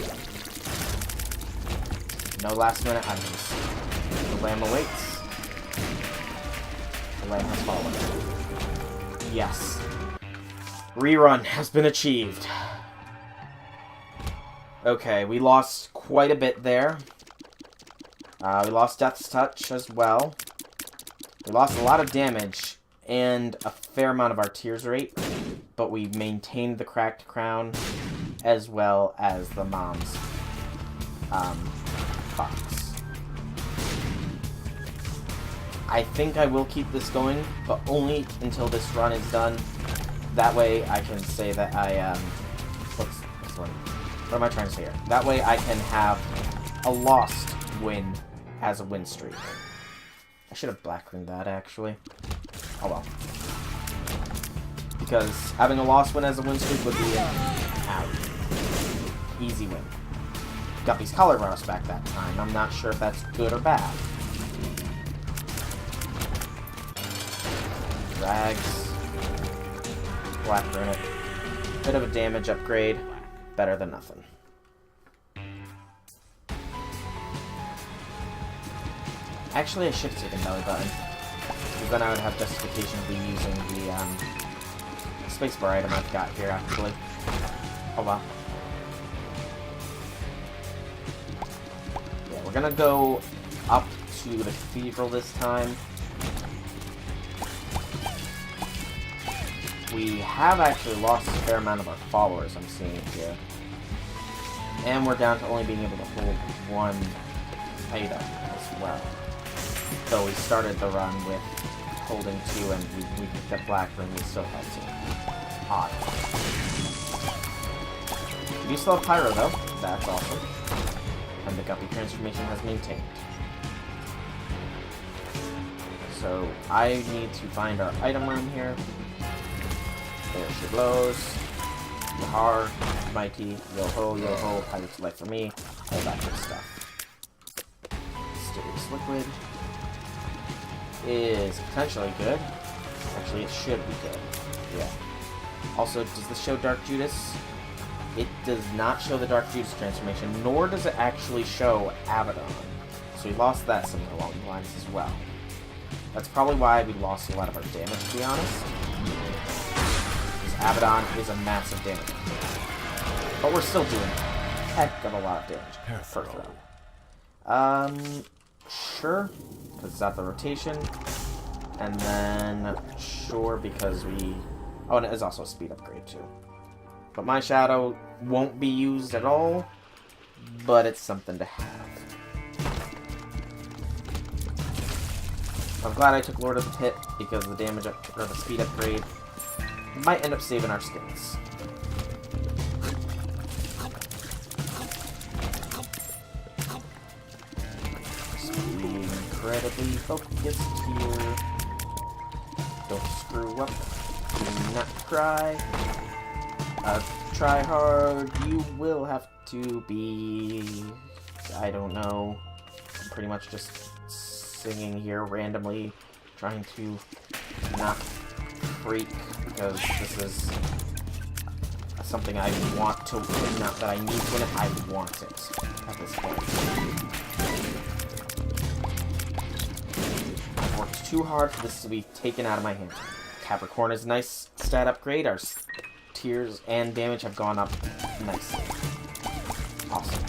No last-minute items. The lamb awaits. The lamb has fallen. Yes. Rerun has been achieved. Okay, we lost quite a bit there. We lost Death's Touch as well. We lost a lot of damage and a fair amount of our tears rate, but we maintained the cracked crown as well as the mom's box. I think I will keep this going, but only until this run is done. That way I can say that I, what's this one? What am I trying to say here? That way I can have a lost win as a win streak. I should have black-ringed that, actually. Oh well. Because having a lost win as a win streak would be out. Easy win. Guppy's color rush back that time. I'm not sure if that's good or bad. Drags. Black rune. Bit of a damage upgrade. Better than nothing. Actually, I should have taken belly button. Because then I would have justification of using the spacebar item I've got here, actually. Oh well. Yeah, we're gonna go up to the cathedral this time. We have actually lost a fair amount of our followers, I'm seeing here. And we're down to only being able to hold one item as well. So we started the run with holding two, and we picked up black ring, we still had two. Odd. We do still have pyro though, that's awesome. And the guppy transformation has maintained. So I need to find our item room here. There she blows. Yahar, mighty, yo ho, pirate's life for me, all that good stuff. Mysterious Liquid is potentially good. Actually, it should be good. Yeah. Also, does this show Dark Judas? It does not show the Dark Judas transformation, nor does it actually show Abaddon. So we lost that somewhere along the lines as well. That's probably why we lost a lot of our damage, to be honest. Because Abaddon is a massive damage. But we're still doing a heck of a lot of damage per throw. Sure, because it's out the rotation. And then, sure, because we... Oh, and it is also a speed upgrade, too. But my shadow won't be used at all, but it's something to have. I'm glad I took Lord of the Pit, because the damage up, or the speed upgrade might end up saving our skins. Just be incredibly focused here. Don't screw up. Do not cry. Try hard. You will have to be... I don't know. I'm pretty much just singing here randomly, trying to not freak, because this is something I want to win, not that I need to win it, I want it at this point. I've worked too hard for this to be taken out of my hand. Capricorn is a nice stat upgrade. Our tiers and damage have gone up nicely. Awesome.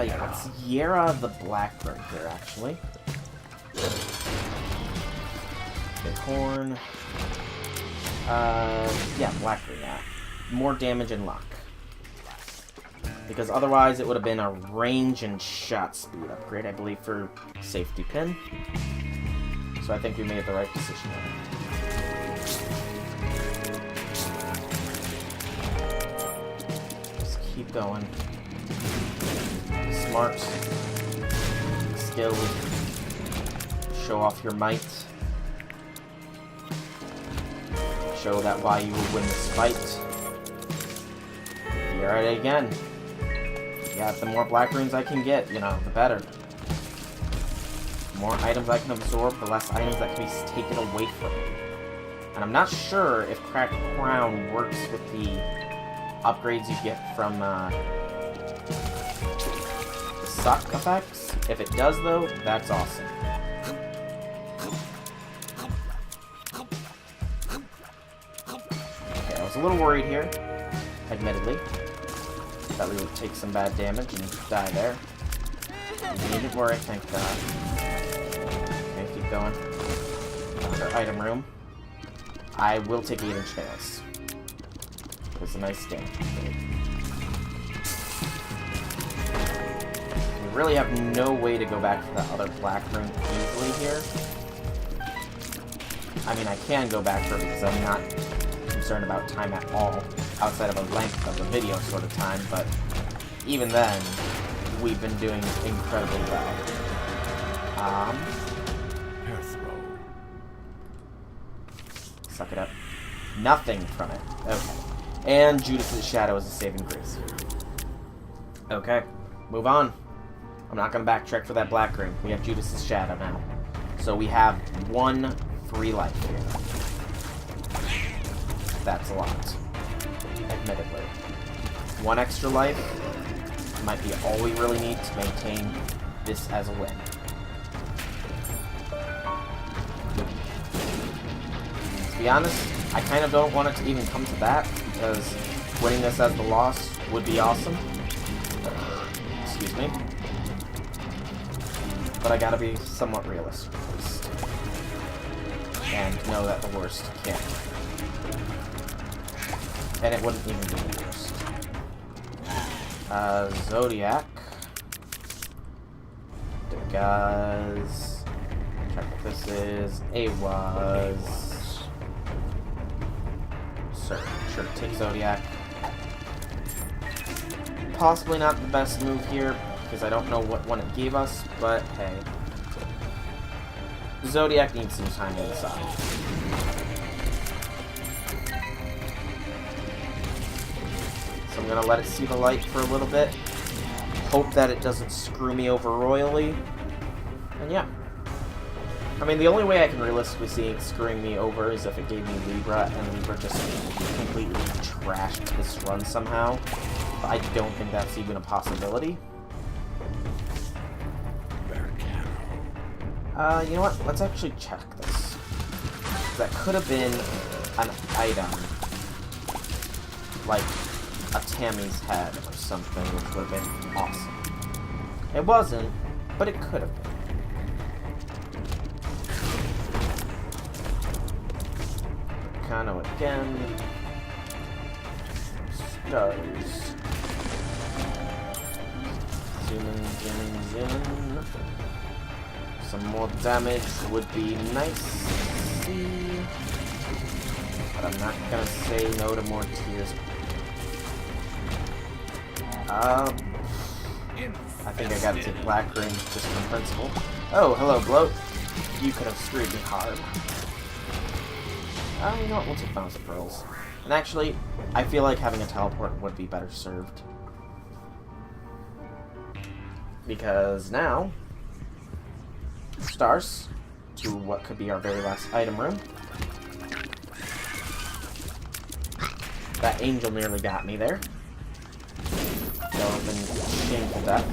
Yeah, it's Yera the Blackbreaker, actually. Bighorn. Yeah, Blackbreaker, yeah. More damage and luck. Because otherwise it would have been a range and shot speed upgrade, I believe, for safety pin. So I think we made the right decision there. Just keep going. Smart. Skill. Show off your might. Show that why you will win this fight. You're at it again. Yeah, the more black runes I can get, you know, the better. The more items I can absorb, the less items that can be taken away from me. And I'm not sure if Cracked Crown works with the upgrades you get from suck effects. If it does, though, that's awesome. Okay, I was a little worried here, admittedly. Thought we would take some bad damage and die there. You needn't worry, thank God. Okay, keep going. Our item room. I will take 8-inch nails. It's a nice damage. We really have no way to go back to the other black room easily here. I mean, I can go back for it because I'm not concerned about time at all, outside of a length of the video sort of time, but even then, we've been doing incredibly well. Hair throw. Suck it up. Nothing from it. Okay. And Judas's Shadow is a saving grace here. Okay. Move on. I'm not going to backtrack for that black room. We have Judas's Shadow now. So we have 1 free life here. That's a lot. Admittedly. 1 extra life might be all we really need to maintain this as a win. To be honest, I kind of don't want it to even come to that, because winning this as the loss would be awesome. Excuse me. But I gotta be somewhat realistic at least. And know that the worst can happen. And it wouldn't even be the worst. Zodiac. Guys. Check what this is. was. Sure, take Zodiac. Possibly not the best move here, because I don't know what one it gave us, but hey. Zodiac needs some time inside. So I'm gonna let it see the light for a little bit. Hope that it doesn't screw me over royally. And yeah. I mean, the only way I can realistically see it screwing me over is if it gave me Libra, and Libra just completely trashed this run somehow. But I don't think that's even a possibility. You know what? Let's actually check this. That could have been an item. Like a Tammy's head or something, which would have been awesome. It wasn't, but it could have been. Kano again. Stars. Zoom in, zoom in, zoom in. Some more damage would be nice to see. But I'm not gonna say no to more tears. I think I gotta take Black Ring just from principle. Oh, hello, Bloat. You could have screwed me hard. You know what? We'll take Fountain of Pearls. And actually, I feel like having a teleport would be better served. Because now, stars to what could be our very last item room. That angel nearly got me there. So I've been shameful death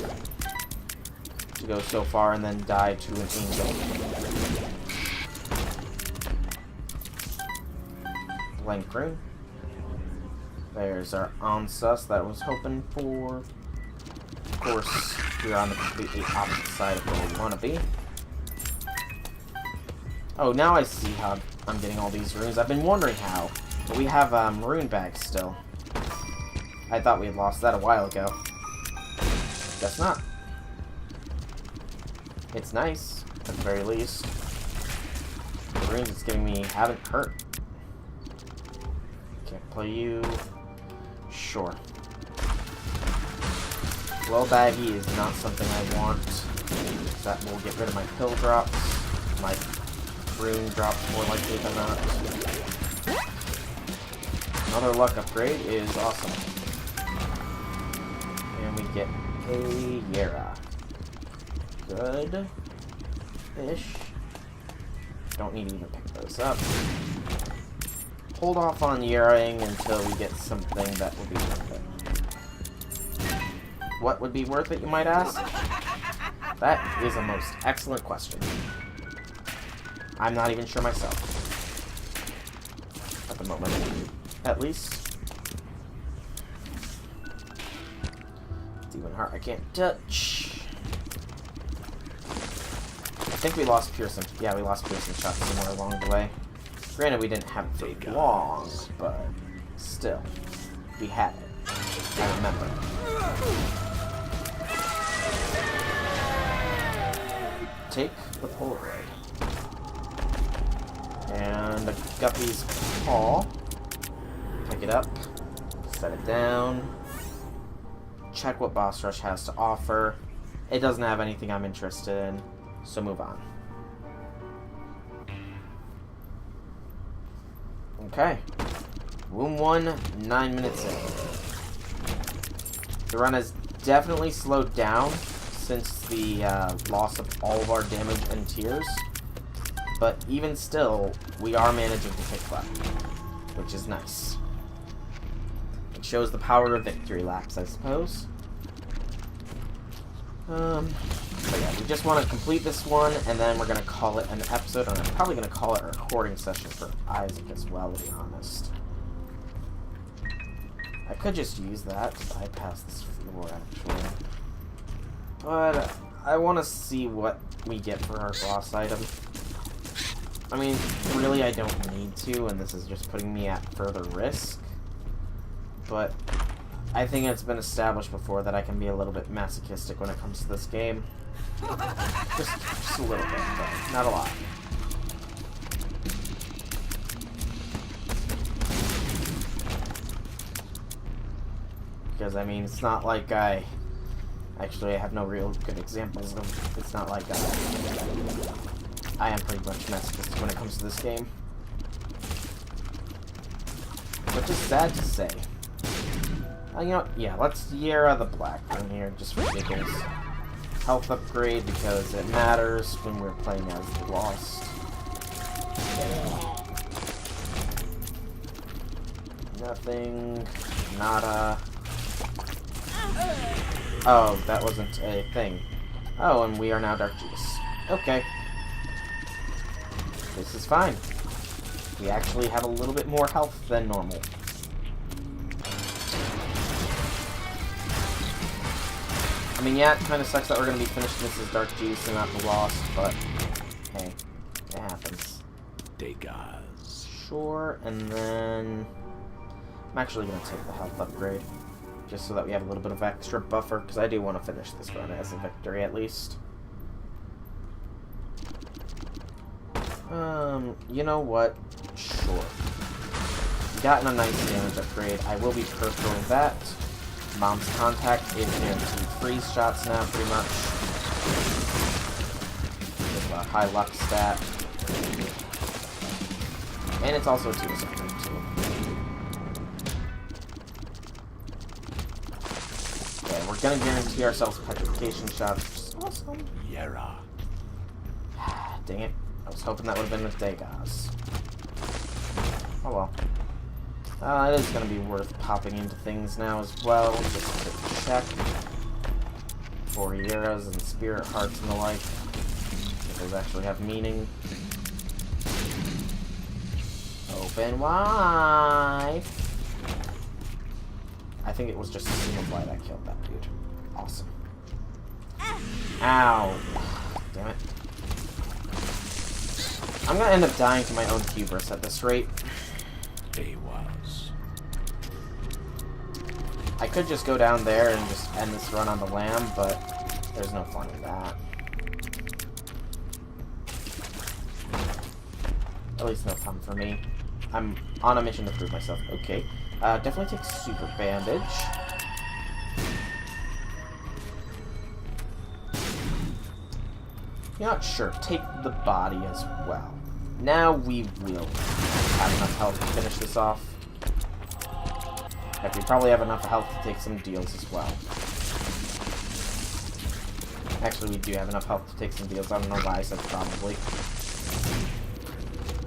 to go so far and then die to an angel. Blank room. There's our Ansus that I was hoping for. Of course, we're on the completely opposite side of where we want to be. Oh, now I see how I'm getting all these runes. I've been wondering how. But we have rune bags still. I thought we had lost that a while ago. Guess not. It's nice, at the very least. The runes it's giving me haven't hurt. Can't play you. Sure. Well, baggy is not something I want. That will get rid of my pill drops. My rune drops more likely than not. Another luck upgrade is awesome. And we get a Yera. Good-ish. Don't need to even pick those up. Hold off on Yera-ing until we get something that will be worth it. What would be worth it, you might ask? That is a most excellent question. I'm not even sure myself. At the moment. At least. It's even hard. I can't touch. I think we lost Pearson. Yeah, we lost Pearson shot somewhere along the way. Granted, we didn't have it for long, but still. We had it. I remember. Take the Polaroid. And a Guppy's Paw. Pick it up. Set it down. Check what Boss Rush has to offer. It doesn't have anything I'm interested in, so move on. Okay. Room 1, 9 minutes in. The run has definitely slowed down since the loss of all of our damage and tears. But even still, we are managing to pick up, which is nice. It shows the power of victory laps, I suppose. But yeah, we just want to complete this one, and then we're going to call it an episode, and I'm probably going to call it a recording session for Isaac as well, to be honest. I could just use that to bypass this floor, actually. But I want to see what we get for our boss item. I mean, really, I don't need to, and this is just putting me at further risk. But I think it's been established before that I can be a little bit masochistic when it comes to this game. Just a little bit, but not a lot. Because, I mean, it's not like I have no real good examples of... It's not like I am pretty much masochistic when it comes to this game. Which is sad to say. You know what? Yeah, let's Sierra the Black Rune here, just for giggles. Health upgrade because it matters when we're playing as the Lost. Nothing. Nada. Oh, that wasn't a thing. Oh, and we are now Dark Juice. Okay. This is fine. We actually have a little bit more health than normal. I mean, yeah, it kind of sucks that we're going to be finishing this as Dark Juice and not the Lost, but hey, it happens. Degas. Sure, and then I'm actually going to take the health upgrade, just so that we have a little bit of extra buffer, because I do want to finish this run as a victory at least. You know what? Sure. Gotten a nice damage upgrade. I will be pursuing that. Mom's Contact is guaranteed freeze shots now, pretty much. With a high luck stat. And it's also a 2 upgrade, too. Okay, we're gonna guarantee ourselves petrification shots, which is awesome. Yera. Dang it. I was hoping that would have been with Degas. Oh well. It is going to be worth popping into things now as well, just to check for Yeras and Spirit Hearts and the like, if those actually have meaning. Open wide! I think it was just a single fly that killed that dude. Awesome. Ow! Damn it. I'm going to end up dying to my own hubris at this rate. I could just go down there and just end this run on the lamb, but there's no fun in that. At least no fun for me. I'm on a mission to prove myself. Okay. Definitely take Super Bandage. You're not sure. Take the body as well. Now we will have enough health to finish this off. We probably have enough health to take some deals as well. Actually, we do have enough health to take some deals. I don't know why I said probably.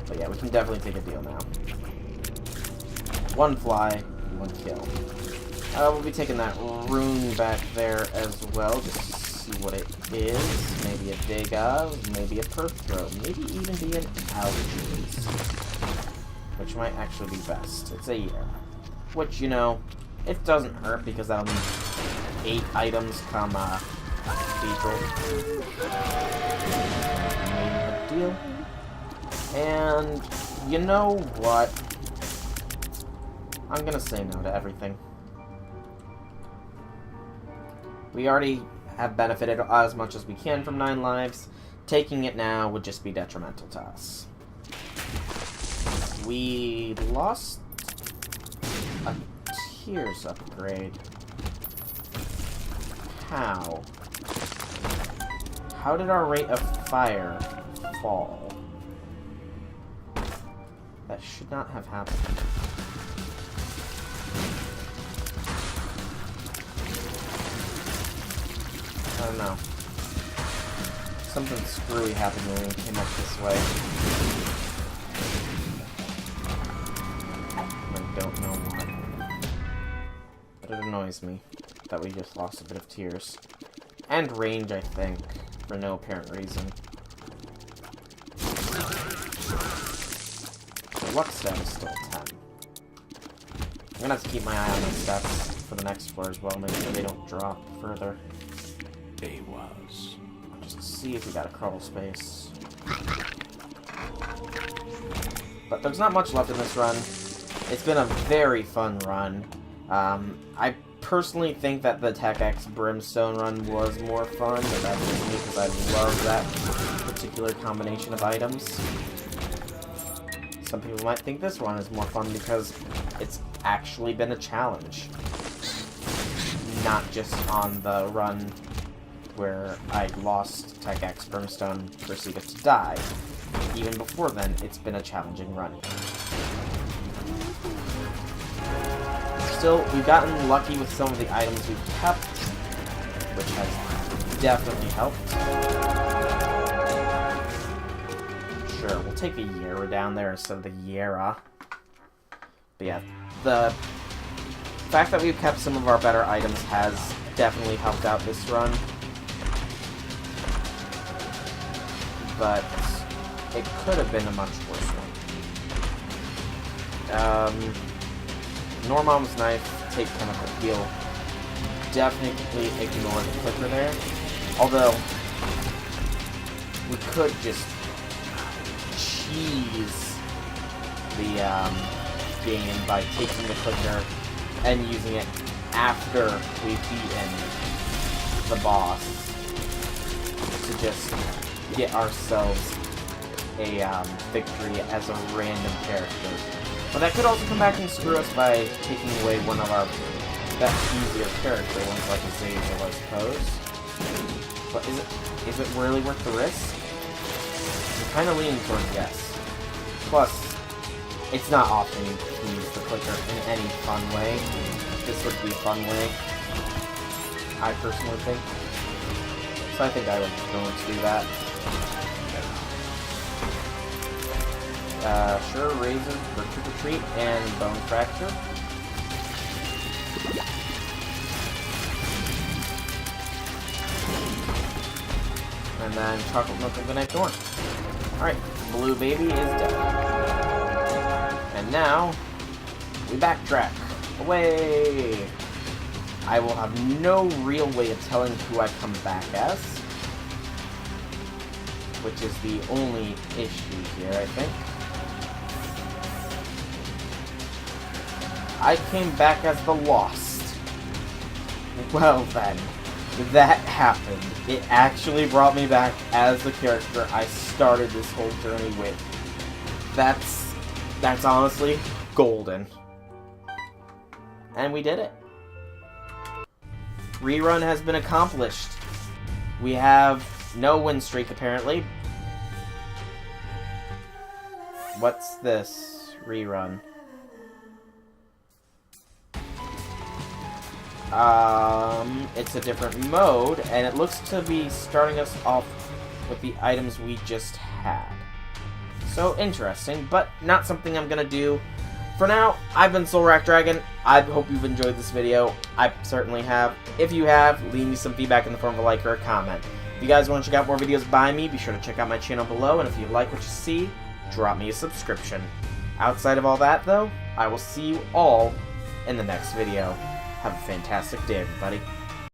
But yeah, we can definitely take a deal now. 1 fly, 1 kill. We'll be taking that rune back there as well, just to see what it is. Maybe a Degas, maybe a Perth Throat, maybe even be an Allergies. Which might actually be best. It's a year. Which, you know, it doesn't hurt because that'll mean 8 items come, Cathedral. Maybe a deal. And, you know what? I'm gonna say no to everything. We already have benefited as much as we can from 9 lives. Taking it now would just be detrimental to us. We lost a Tears upgrade. How? How did our rate of fire fall? That should not have happened. I don't know. Something screwy happened when we came up this way. I don't know what. But it annoys me that we just lost a bit of tears. And range, I think, for no apparent reason. The luck stat is still 10. I'm gonna have to keep my eye on those stats for the next floor as well, make sure they don't drop further. They was. Just to see if we got a crawl space. But there's not much left in this run. It's been a very fun run. I personally think that the Tech X Brimstone run was more fun, but that's just me because I love that particular combination of items. Some people might think this one is more fun because it's actually been a challenge. Not just on the run where I lost Tech X Brimstone, proceeded to die. Even before then, it's been a challenging run. we've gotten lucky with some of the items we've kept, which has definitely helped. Sure, we'll take the Yera down there instead of the Yera. But yeah, the fact that we've kept some of our better items has definitely helped out this run. But it could have been a much worse one. Normom's Knife, take Chemical Heal. Definitely ignore the clicker there. Although, we could just cheese the game by taking the clicker and using it after we've beaten the boss to just get ourselves a victory as a random character. But that could also come back and screw us by taking away one of our best, easier character ones, like Azazel, I suppose. But is it really worth the risk? I'm kind of leaning towards yes. Plus, it's not often you can use the clicker in any fun way. This would be a fun way, I personally think. So I think I would go and do that. Sure, Razor, Retreat, and Bone Fracture. And then Chocolate Milk of the Night Dawn. Alright, Blue Baby is dead. And now, we backtrack. Away! I will have no real way of telling who I come back as, which is the only issue here, I think. I came back as the Lost. Well then, that happened. It actually brought me back as the character I started this whole journey with. That's honestly golden. And we did it. Rerun has been accomplished. We have no win streak, apparently. What's this? Rerun. It's a different mode, and it looks to be starting us off with the items we just had. So, interesting, but not something I'm gonna do. For now, I've been Soulrack Dragon. I hope you've enjoyed this video. I certainly have. If you have, leave me some feedback in the form of a like or a comment. If you guys want to check out more videos by me, be sure to check out my channel below, and if you like what you see, drop me a subscription. Outside of all that, though, I will see you all in the next video. Have a fantastic day, everybody.